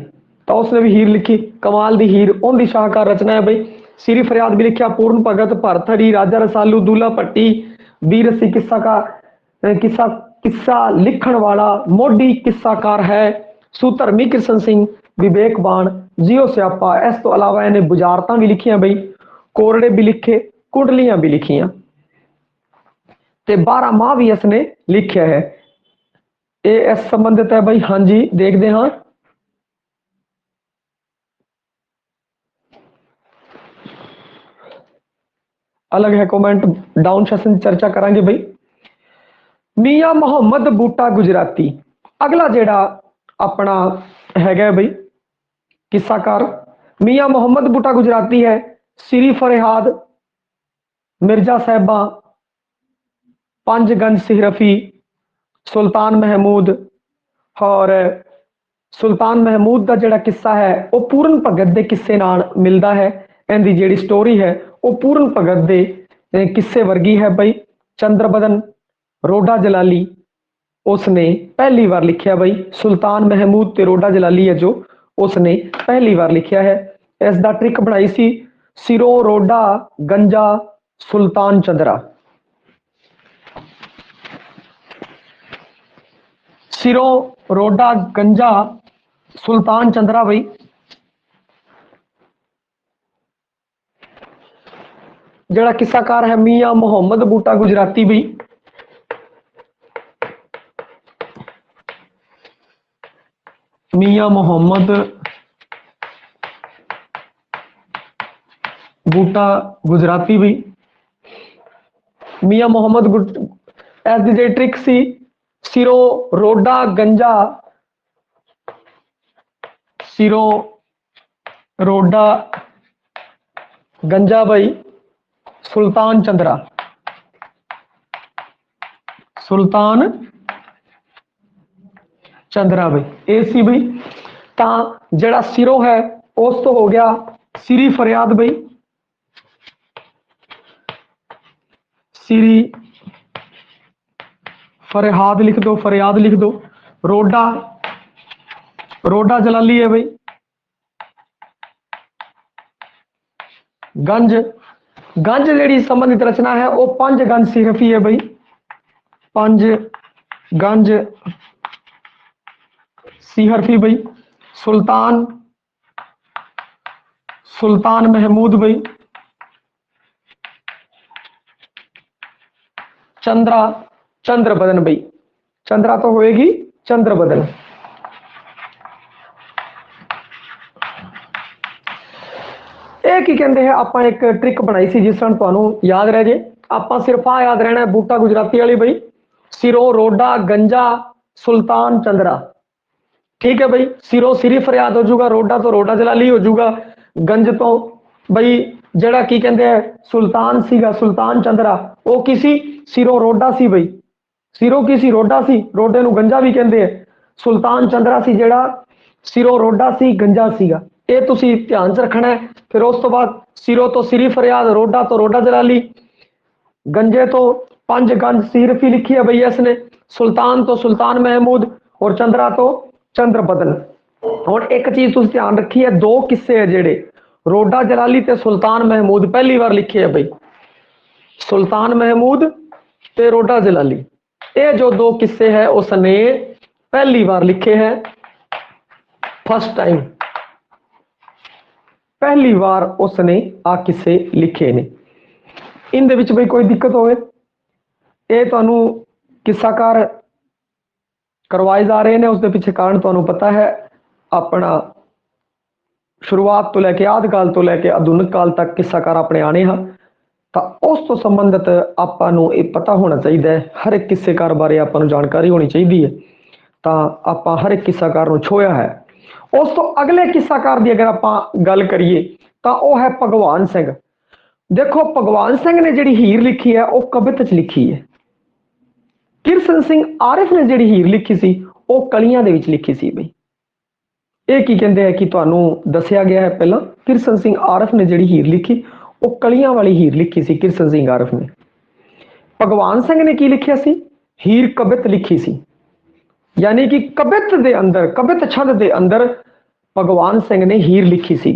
तो उसने भी हीर लिखी। कमाल दी हीर उनकी शाहकार रचना है बई। श्री फरियाद भी लिखा, पूर्ण भगत, भरथड़ी, राजा रसालू, दुल्ला भट्टी, ਵੀਰ रस्सी किस्सा लिखण वाला मोढी किस्साकार है सूधर्मी किशन सिंह, विवेक बाण, जियो स्यापा। इस तो अलावा इन्हें बुझारतां भी लिखियां बई, कोरड़े भी लिखे, कुंडलियां भी लिखियां ते 12 माह भी इसने लिखिया है। ये इस संबंधित है भाई। हाँ जी देखते हाँ, अलग है कमेंट, डाउन सेशन चर्चा करांगे भाई। मियां मोहम्मद बूटा गुजराती अगला जेड़ा अपना हैगा भाई किस्साकार मियां मोहम्मद बूटा गुजराती है। श्री फरियाद, मिर्जा साहिबा, पंजगंज सिहरफी, सुल्तान महमूद और सुल्तान महमूद का जिहड़ा किस्सा है वो पूर्ण भगत के किस्से नाल मिलता है। इनकी जिहड़ी स्टोरी है वो पूर्ण भगत के किस्से वर्गी है भाई। चंद्रबदन रोडा जलाली उसने पहली बार लिखिया भाई। सुल्तान महमूद ते रोडा जलाली है जो उसने पहली बार लिखिया है। इसका ट्रिक बनाई सी सिरों रोडा गंजा सुल्तान चंद्रा, सिरों रोडा गंजा सुल्तान चंद्रा भाई। जड़ा किस्साकार है मियां मोहम्मद बूटा गुजराती भाई। मियां मोहम्मद बूटा गुजराती भाई। मियां मोहम्मद ऐसी जी ट्रिक सी सिरों रोडा गंजा, सिरों रोडा गंजा भाई सुल्तान चंद्रा, सुल्तान चंद्रा भाई ए सी भाई। ता जड़ा सिरों है उस तो हो गया श्री फरियाद भाई, श्री फरियाद लिख दो, फरियाद लिख दो। रोडा रोडा जलाली है भाई। गंज गंज जी संबंधित रचना है वो पंजगंज सिरफी है भाई। पंजगंज सिहरफी भाई। सुल्तान सुल्तान महमूद भाई। चंद्रा चंद्रबदन भाई, चंद्रा तो होएगी चंद्रबदन। एक ही कहते हैं आप एक ट्रिक बनाई सी जिस तरह तुहानू याद रह जाए। आप सिर्फ आ याद रहना है बूटा गुजराती वाली भाई, सिरों रोडा गंजा सुल्तान चंद्रा। ठीक है भाई। सिरों श्री फरियाद हो जाऊगा, रोडा तो रोडा जलाली हो जाऊगा, गंज तो बई ਜਿਹੜਾ ਕੀ ਕਹਿੰਦੇ ਆ ਸੁਲਤਾਨ ਸੀਗਾ ਸੁਲਤਾਨ ਚੰਦਰਾ ਉਹ ਕੀ ਸੀ ਸਿਰੋਂ ਰੋਡਾ ਸੀ ਬਈ ਸਿਰੋਂ ਕੀ ਸੀ ਰੋਡਾ ਸੀ ਰੋਡੇ ਨੂੰ ਗੰਜਾ ਵੀ ਕਹਿੰਦੇ ਆ ਸੁਲਤਾਨ ਚੰਦਰਾ ਸੀ ਜਿਹੜਾ ਸਿਰੋਂ ਰੋਡਾ ਸੀ ਗੰਜਾ ਸੀਗਾ ਇਹ ਤੁਸੀਂ ਧਿਆਨ 'ਚ ਰੱਖਣਾ ਹੈ। ਫਿਰ ਉਸ ਤੋਂ ਬਾਅਦ ਸਿਰੋਂ ਤੋਂ ਸਿਰੀ ਫਰਿਆਦ ਰੋਡਾ ਤੋਂ ਰੋਡਾ ਜਲਾਲੀ गंजे तो 5 गंज सीरफी लिखी है भैया इसने सुल्तान तो सुल्तान महमूद और चंद्रा तो चंद्र बदन। और एक चीज तुम ध्यान रखी है 2 किस्से है जेड़े रोडा जलाली ते सुल्तान महमूद पहली बार लिखे है भाई सुल्तान महमूद ते रोडा जलाली ये जो 2 किस्से है उसने पहली बार लिखे हैं फर्स्ट टाइम पहली बार उसने आ किस्से लिखे ने। इनदे विच बई कोई दिक्कत होवे ये तुहानू किस्साकार करवाए जा रहे हैं उसके पीछे कारण तुहानू पता है अपना शुरुआत तो लैके आदिकाल तो लैके आधुनिक काल तक किस्साकार अपने आने हाँ तो उस तो संबंधित आपां नू ये पता होना चाहिए हर एक किस्सेकार बारे आपां नू जानकारी होनी चाहिए है तो आपां हर एक किस्साकार नू छोया है। उस तो अगले किस्साकार की अगर आपां गल करिए तो वह है भगवान सिंह। देखो भगवान सिंह ने जिहड़ी हीर लिखी है वह कवित च लिखी है। किरसन सिंह आरिफ ने जिहड़ी हीर लिखी सी वह कलियां दे विच लिखी सी बई ये की कहते हैं कि तुहानू दसिया गया है पहला किरसन सिंह आरिफ ने जिहड़ी हीर लिखी वह कलियां वाली हीर लिखी सी किरसन सिंह आरिफ ने। भगवान सिंह ने की लिखिया सी हीर कवित लिखी सी यानी कि कवित दे अंदर कवित छंद दे अंदर भगवान सिंह ने हीर लिखी सी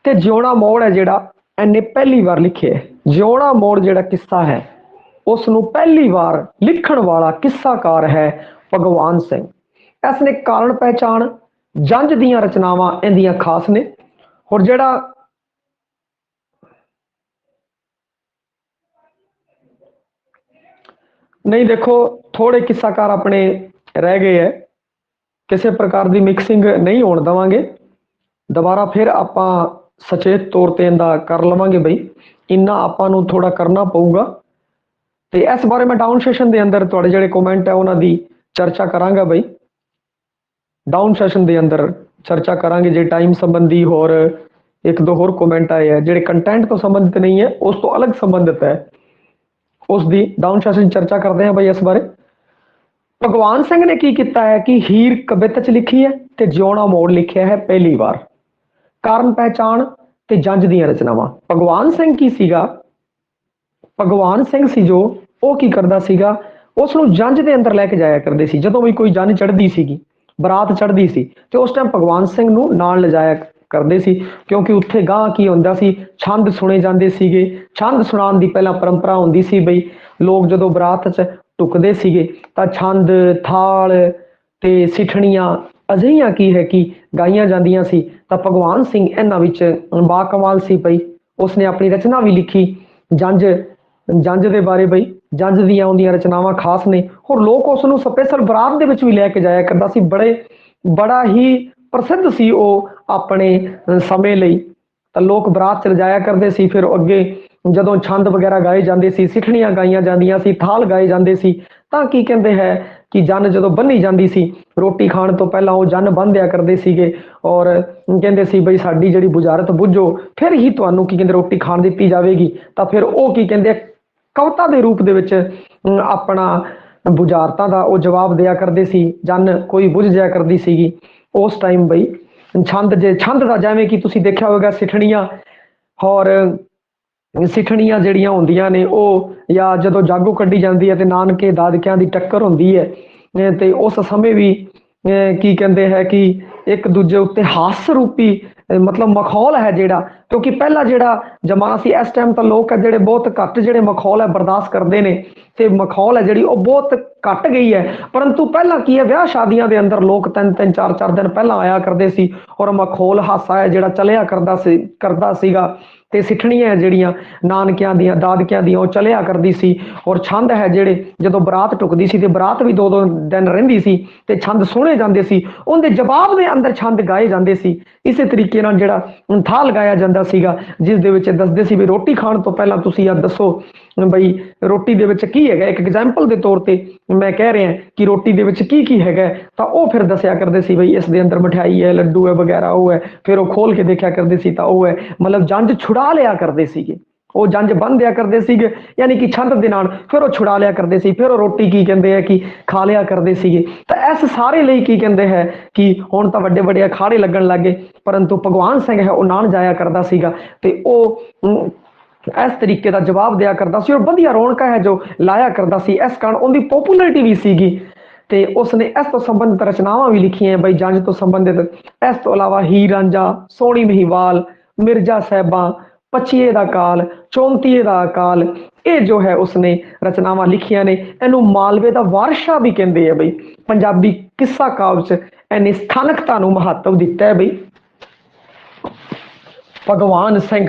ते जिउणा मोड़ है जिहड़ा इन्हें पहली बार लिखे है। जिउणा मोड़ जिहड़ा किस्सा है उसनू पहली बार लिखण वाला किस्साकार है भगवान सिंह। इसने कारण पहचान जंज दियां रचनावां इंदियां खास ने और जिहड़ा नहीं देखो थोड़े किस्साकार अपने रह गए है किसी प्रकार की मिक्सिंग नहीं होने देवांगे दोबारा फिर आपां सचेत तौर पर इनका कर लवांगे बई इन्ना आपां नू थोड़ा करना पऊगा तो इस बारे मैं डाउन सैशन के अंदर तुहाडे जिहड़े कमेंट है उन्हां दी चर्चा करांगा बई डाउन सैशन के अंदर चर्चा करांगे जे टाइम संबंधी और 1-2 होर कमेंट आए हैं जिहड़े कंटेंट तो संबंधित नहीं है उस तो अलग संबंधित है उसकी डाउन सैशन चर्चा करते हैं बई इस बारे। भगवान सिंह ने की किया है कि हीर कवित च लिखी है ते जिउणा मोड़ लिखिया है पहली बार कारण पहचान ते जंज दियां रचनावां। भगवान सिंह की सीगा भगवान सिंह सी जो वो की करदा सीगा उसनू जंज दे अंदर लैके जाया करदे सी जदों भी कोई जंज चढ़दी सीगी बरात चढ़दी सी ते उस टाइम भगवान सिंह नू नाल लिजाया करदे सी क्योंकि उत्थे गांह की हुंदा सी छंद सुने जांदे सीगे छंद सुनाउण दी पहलां परंपरा हुंदी सी बई लोग जदों बरात च टुकदे सीगे तां छंद थाल ते सिठणियां अजिहियां की है कि गाईयां जांदियां सी तां भगवान सिंह इन्हां विच बाकमाल सी पई उसने अपनी रचना भी लिखी जंज जंज दे बारे बई जंज दियां उहदियां रचनावां खास ने और लोग उसनू स्पैशल बरात दे विच भी लैके जाया करदा सी बड़ा ही प्रसिद्ध सी वो अपने समय लई तां लोग बरात च लिजाया करदे सी फिर अगे जदों छंद वगैरह गाए जाते सी सिठणियां गाईयां जांदियां सी थाल गाए जाते सी तां की कहते हैं कि जन जदों बन्नी जाती सी रोटी खाण तो पहलां वो जन बन दिया करदे सीगे और कहंदे सी बई साडी जिहड़ी बुझारत बुझो फिर ही तुहानू की कहंदे रोटी खाण दित्ती जावेगी तां फिर वो की कहंदे कविता के रूप दे विच अपना बुझारतां दा वो जवाब दिया करदे सी जन कोई बुझ जाया करदी सीगी उस टाइम बई छंद जे छंद दा जिवें कि तुसीं देखिया होगा सिठणियां और सिठणियां जिहड़ियां हुंदियां ने वो या जदों जागो कड्ढी जाती है तो नानके दादकियां दी टक्कर हुंदी है ते उस समय भी की कहते हैं कि एक दूजे उत्ते हास रूपी मतलब मखौल है जिहड़ा क्योंकि पहला जिहड़ा जमाना सी इस टाइम तो लोग है जिहड़े बहुत घट जिहड़े मखौल है बर्दाश्त करते हैं ते मखौल है जिहड़ी वो बहुत घट गई है परंतु पहला की है ब्याह शादियां दे अंदर लोग 3-3 4-4 दिन पहला आया करते सी और मखौल हासा है जिहड़ा चलिया करदा सीगा ते सिठणियां जिहड़ियां नानकियां दियां दादकियां दियां वो चलिया करदी सी और छंद है जिहड़े जदों बरात टुकदी सी ते बरात भी 2-2 दिन रहिंदी सी ते छंद सुने जांदे सी उहदे जवाब दे अंदर छंद गाए जांदे सी इसे तरीके नाल जिहड़ा थाल गाया जांदा ਸੀਗਾ, ਜਿਸ ਦੇ ਵਿੱਚ ਦੱਸਦੇ ਸੀ ਵੀ ਰੋਟੀ ਖਾਣ ਤੋਂ ਪਹਿਲਾਂ ਤੁਸੀਂ ਆ ਦੱਸੋ ਬਈ ਰੋਟੀ ਦੇ ਵਿੱਚ ਕੀ ਹੈਗਾ। ਇੱਕ ਐਗਜ਼ਾਮਪਲ ਦੇ ਤੌਰ ਤੇ ਮੈਂ ਕਹਿ ਰਿਹਾ ਕਿ ਰੋਟੀ ਦੇ ਵਿੱਚ ਕੀ ਕੀ ਹੈਗਾ, ਤਾਂ ਉਹ ਫਿਰ ਦੱਸਿਆ ਕਰਦੇ ਸੀ ਬਈ ਇਸ ਦੇ ਅੰਦਰ ਮਠਿਆਈ ਹੈ, ਲੱਡੂ ਹੈ ਵਗੈਰਾ ਉਹ ਹੈ। ਫਿਰ ਉਹ ਖੋਲ ਕੇ ਦੇਖਿਆ ਕਰਦੇ ਸੀ ਤਾਂ ਉਹ ਹੈ, ਮਤਲਬ ਜੰਜ ਛੁਡਾ ਲਿਆ ਕਰਦੇ ਸੀਗੇ, ਉਹ ਜੰਜ ਬੰਨ ਦਿਆ ਕਰਦੇ ਸੀਗੇ, ਯਾਨੀ ਕਿ ਛੰਦ ਦੇ ਨਾਲ ਫਿਰ ਉਹ ਛੁਡਾ ਲਿਆ ਕਰਦੇ ਸੀ। ਫਿਰ ਉਹ ਰੋਟੀ ਕੀ ਕਹਿੰਦੇ ਹੈ ਕਿ ਖਾ ਲਿਆ ਕਰਦੇ ਸੀਗੇ। ਤਾਂ ਇਸ ਸਾਰੇ ਲਈ ਕੀ ਕਹਿੰਦੇ ਹੈ ਕਿ ਹੁਣ ਤਾਂ ਵੱਡੇ ਵੱਡੇ ਅਖਾੜੇ ਲੱਗਣ ਲੱਗ ਗਏ, ਪਰੰਤੂ ਭਗਵਾਨ ਸਿੰਘ ਹੈ ਉਹ ਨਾਨ ਜਾਇਆ ਕਰਦਾ ਸੀਗਾ ਤੇ ਉਹ ਇਸ ਤਰੀਕੇ ਦਾ ਜਵਾਬ ਦਿਆ ਕਰਦਾ ਸੀ ਔਰ ਵਧੀਆ ਰੌਣਕਾਂ ਹੈ ਜੋ ਲਾਇਆ ਕਰਦਾ ਸੀ। ਇਸ ਕਾਰਨ ਉਹਦੀ ਪੋਪੂਲਰਿਟੀ ਵੀ ਸੀਗੀ ਤੇ ਉਸਨੇ ਇਸ ਤੋਂ ਸੰਬੰਧਿਤ ਰਚਨਾਵਾਂ ਵੀ ਲਿਖੀਆਂ ਬਈ ਜੰਜ ਤੋਂ ਸੰਬੰਧਿਤ। ਇਸ ਤੋਂ ਇਲਾਵਾ ਹੀਰ ਰਾਂਝਾ, ਸੋਹਣੀ ਮਹੀਵਾਲ, ਮਿਰਜ਼ਾ ਸਾਹਿਬਾਂ, ਪਚੀਏ ਦਾ ਕਾਲ, 34 ਦਾ ਅਕਾਲ, ਇਹ ਜੋ ਹੈ ਉਸਨੇ ਰਚਨਾਵਾਂ ਲਿਖੀਆਂ ਨੇ। ਇਹਨੂੰ ਮਾਲਵੇ ਦਾ ਵਾਰਸ਼ਾ ਵੀ ਕਹਿੰਦੇ ਆ ਬਈ। ਪੰਜਾਬੀ ਕਿੱਸਾ ਕਾਵ ਚ ਇਹਨੇ ਸਥਾਨਕਤਾ ਨੂੰ ਮਹੱਤਵ ਦਿੱਤਾ ਹੈ ਬਈ। ਭਗਵਾਨ ਸਿੰਘ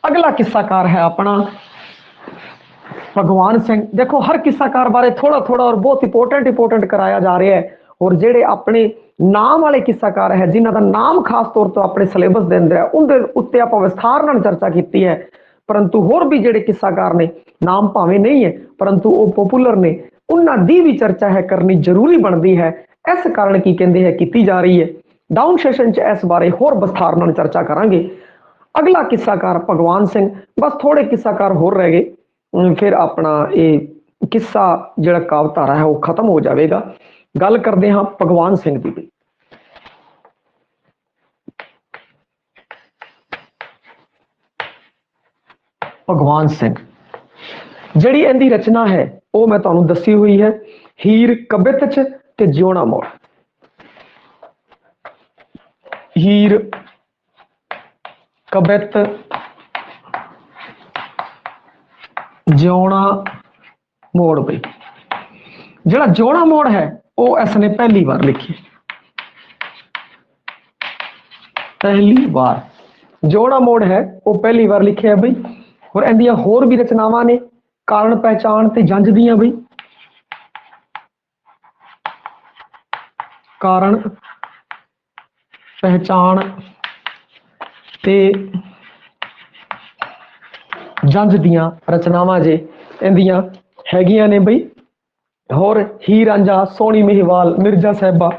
ਅਗਲਾ ਕਿੱਸਾਕਾਰ ਹੈ ਆਪਣਾ ਭਗਵਾਨ ਸਿੰਘ। ਦੇਖੋ ਹਰ ਕਿੱਸਾਕਾਰ ਬਾਰੇ ਥੋੜਾ ਥੋੜਾ ਔਰ ਬਹੁਤ ਇੰਪੋਰਟੈਂਟ ਕਰਾਇਆ ਜਾ ਰਿਹਾ ਹੈ। ਔਰ ਜਿਹੜੇ ਆਪਣੇ ਨਾਮ ਵਾਲੇ ਕਿੱਸਾਕਾਰ ਹੈ ਜਿਨ੍ਹਾਂ ਦਾ ਨਾਮ ਖਾਸ ਤੌਰ ਤੋਂ ਆਪਣੇ ਸਿਲੇਬਸ ਦੇ ਅੰਦਰ ਹੈ, ਉਹਦੇ ਉੱਤੇ ਆਪਾਂ ਵਿਸਥਾਰ ਨਾਲ ਚਰਚਾ ਕੀਤੀ ਹੈ। ਪਰੰਤੂ ਹੋਰ ਵੀ ਜਿਹੜੇ ਕਿੱਸਾਕਾਰ ਨੇ, ਨਾਮ ਭਾਵੇਂ ਨਹੀਂ ਹੈ ਪਰੰਤੂ ਉਹ ਪੋਪੂਲਰ ਨੇ, ਉਹਨਾਂ ਦੀ ਵੀ ਚਰਚਾ ਹੈ ਕਰਨੀ ਜ਼ਰੂਰੀ ਬਣਦੀ ਹੈ। ਇਸ ਕਾਰਨ ਕੀ ਕਹਿੰਦੇ ਹੈ ਕੀਤੀ ਜਾ ਰਹੀ ਹੈ। ਡਾਊਨ ਸੈਸ਼ਨ ਚ ਇਸ ਬਾਰੇ ਹੋਰ ਵਿਸਥਾਰ ਨਾਲ ਚਰਚਾ ਕਰਾਂਗੇ। ਅਗਲਾ ਕਿੱਸਾਕਾਰ ਭਗਵਾਨ ਸਿੰਘ। ਬਸ ਥੋੜੇ ਕਿੱਸਾਕਾਰ ਹੋਰ ਰਹਿ ਗਏ, ਫਿਰ ਆਪਣਾ ਇਹ ਕਿੱਸਾ ਜਿਹੜਾ ਕਾਵਧਾਰਾ ਹੈ ਉਹ ਖਤਮ ਹੋ ਜਾਵੇਗਾ। ਗੱਲ ਕਰਦੇ ਹਾਂ ਭਗਵਾਨ ਸਿੰਘ ਦੀ ਵੀ। ਭਗਵਾਨ ਸਿੰਘ ਜਿਹੜੀ ਇਹਦੀ ਰਚਨਾ ਹੈ ਉਹ ਮੈਂ ਤੁਹਾਨੂੰ ਦੱਸੀ ਹੋਈ ਹੈ, ਹੀਰ ਕਬਿਤ ਚ ਤੇ ਜਿਉਣਾ ਮੋੜ। ਹੀਰ ਕਬਿਤ ਜਿਉਣਾ ਮੋੜ ਬਈ। ਜਿਹੜਾ ਜਿਉਣਾ ਮੋੜ ਹੈ ਉਹ ਇਸਨੇ ਪਹਿਲੀ ਵਾਰ ਲਿਖੀ, ਪਹਿਲੀ ਵਾਰ ਜਿਉਣਾ ਮੋੜ ਹੈ ਉਹ ਪਹਿਲੀ ਵਾਰ ਲਿਖਿਆ ਬਈ। ਔਰ ਇਹਦੀਆਂ ਹੋਰ ਵੀ ਰਚਨਾਵਾਂ ਨੇ, ਕਾਰਨ ਪਹਿਚਾਣ ਤੇ ਜੰਝ ਦੀਆਂ ਬਈ। ਕਾਰਨ ਪਹਿਚਾਣ ਤੇ ਜੰਝ ਦੀਆਂ ਰਚਨਾਵਾਂ ਜੇ ਇਹਦੀਆਂ ਹੈਗੀਆਂ ਨੇ ਬਈ। ਹੋਰ ਹੀਰ ਰਾਂਝਾ, ਸੋਹਣੀ ਮਹੀਵਾਲ, ਮਿਰਜ਼ਾ ਸਾਹਿਬਾ,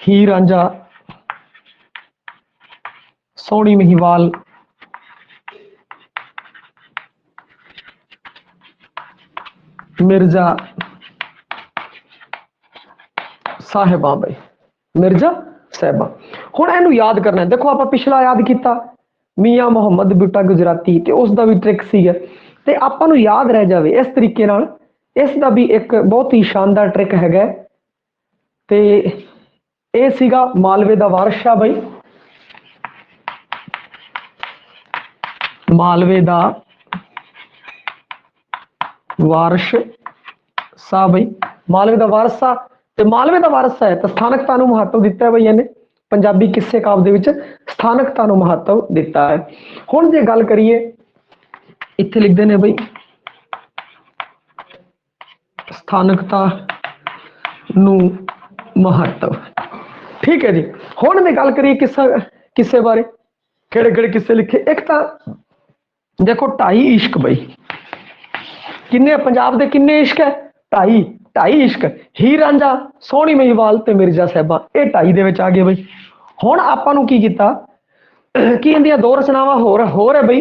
ਹੀਰ ਰਾਂਝਾ, ਸੋਹਣੀ ਮਹੀਵਾਲ, ਮਿਰਜ਼ਾ ਸਾਹਿਬਾਂ ਬਈ, ਮਿਰਜ਼ਾ ਸਾਹਿਬਾਂ। ਹੁਣ ਇਹਨੂੰ ਯਾਦ ਕਰਨਾ। ਦੇਖੋ ਆਪਾਂ ਪਿਛਲਾ ਯਾਦ ਕੀਤਾ ਮੀਆਂ ਮੁਹੰਮਦ ਬੂਟਾ ਗੁਜਰਾਤੀ ਤੇ ਉਸ ਦਾ ਵੀ ਟ੍ਰਿਕ ਸੀਗਾ ਤੇ ਆਪਾਂ ਨੂੰ ਯਾਦ ਰਹਿ ਜਾਵੇ ਇਸ ਤਰੀਕੇ ਨਾਲ। ਇਸ ਦਾ ਵੀ ਇੱਕ ਬਹੁਤ ਹੀ ਸ਼ਾਨਦਾਰ ਟ੍ਰਿਕ ਹੈਗਾ ਤੇ ਇਹ ਸੀਗਾ ਮਾਲਵੇ ਦਾ ਵਾਰਸ਼ਾ ਬਈ। ਮਾਲਵੇ ਦਾ ਵਾਰਸ਼ ਸਾ ਬਈ, ਮਾਲਵੇ ਦਾ ਵਾਰਸਾ ਤੇ ਮਾਲਵੇ ਦਾ ਵਾਰਸਾ ਹੈ ਤਾਂ ਸਥਾਨਕਤਾ ਨੂੰ ਮਹੱਤਵ ਦਿੱਤਾ ਹੈ ਬਈ ਇਹਨੇ। ਪੰਜਾਬੀ ਕਿੱਸੇ ਕਾਵ ਦੇ ਵਿੱਚ ਸਥਾਨਕਤਾ ਨੂੰ ਮਹੱਤਵ ਦਿੱਤਾ ਹੈ। ਹੁਣ ਜੇ ਗੱਲ ਕਰੀਏ ਇੱਥੇ ਲਿਖਦੇ ਨੇ ਬਈ ਸਥਾਨਕਤਾ ਨੂੰ ਮਹੱਤਵ। ਠੀਕ ਹੈ ਜੀ। ਹੁਣ ਮੈਂ ਗੱਲ ਕਰੀਏ ਕਿੱਸੇ ਬਾਰੇ, ਕਿਹੜੇ ਕਿਹੜੇ ਕਿੱਸੇ ਲਿਖੇ। ਇੱਕ ਤਾਂ ਦੇਖੋ 2.5 ਇਸ਼ਕ ਬਈ। ਕਿੰਨੇ ਪੰਜਾਬ ਦੇ ਕਿੰਨੇ ਇਸ਼ਕ ਹੈ? 2.5 ਇਸ਼ਕ। ਹੀਰ ਰਾਂਝਾ, ਸੋਹਣੀ ਮਹੀਵਾਲ ਤੇ ਮਿਰਜ਼ਾ ਸਾਹਿਬਾਂ, ਇਹ 2.5 ਦੇ ਵਿੱਚ ਆ ਗਏ ਬਈ। ਹੁਣ ਆਪਾਂ ਨੂੰ ਕੀ ਕੀਤਾ ਕਿ ਇਹਦੀਆਂ ਦੋ ਰਚਨਾਵਾਂ ਹੋਰ ਹੈ ਬਈ।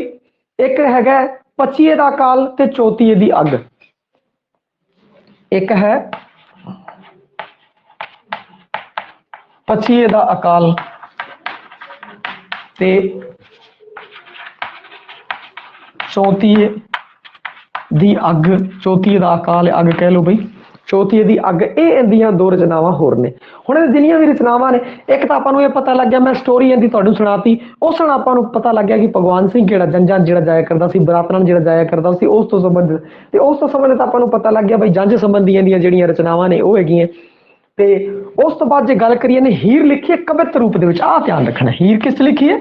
ਇੱਕ ਹੈਗਾ ਪਚੀਏ ਦਾ ਅਕਾਲ ਤੇ 34 ਦੀ ਅੱਗ। ਇੱਕ ਹੈ ਪਚੀਏ ਦਾ ਅਕਾਲ ਤੇ 34 ਦੀ ਅੱਗ। 34 ਦਾ ਅਕਾਲ ਅੱਗ ਕਹਿ ਲਓ ਬਈ, 34 ਦੀ ਅੱਗ। ਇਹ ਇਹਦੀਆਂ ਦੋ ਰਚਨਾਵਾਂ ਹੋਰ ਨੇ। ਹੁਣ ਇਹ ਜਿੰਨੀਆਂ ਵੀ ਰਚਨਾਵਾਂ ਨੇ, ਇੱਕ ਤਾਂ ਆਪਾਂ ਨੂੰ ਇਹ ਪਤਾ ਲੱਗ ਗਿਆ, ਮੈਂ ਸਟੋਰੀ ਇਹਦੀ ਤੁਹਾਨੂੰ ਸੁਣਾਤੀ, ਉਸ ਨਾਲ ਆਪਾਂ ਨੂੰ ਪਤਾ ਲੱਗ ਗਿਆ ਕਿ ਭਗਵਾਨ ਸਿੰਘ ਕਿਹੜਾ ਜੰਝਾਂ ਜਿਹੜਾ ਜਾਇਆ ਕਰਦਾ ਸੀ, ਬਰਾਤ ਨਾਲ ਜਿਹੜਾ ਜਾਇਆ ਕਰਦਾ ਸੀ, ਉਸ ਤੋਂ ਸੰਬੰਧਿਤ। ਤੇ ਉਸ ਤੋਂ ਸੰਬੰਧਿਤ ਆਪਾਂ ਨੂੰ ਪਤਾ ਲੱਗ ਗਿਆ ਬਈ ਜੰਝ ਸੰਬੰਧੀਆਂ ਦੀਆਂ ਜਿਹੜੀਆਂ ਰਚਨਾਵਾਂ ਨੇ ਉਹ ਹੈਗੀਆਂ। ਤੇ ਉਸ ਤੋਂ ਬਾਅਦ ਜੇ ਗੱਲ ਕਰੀਏ ਨੇ ਹੀਰ ਲਿਖੀ ਹੈ ਕਵਿਤ ਰੂਪ ਦੇ ਵਿੱਚ। ਆਹ ਧਿਆਨ ਰੱਖਣਾ, ਹੀਰ ਕਿਸ ਲਿਖੀ ਹੈ?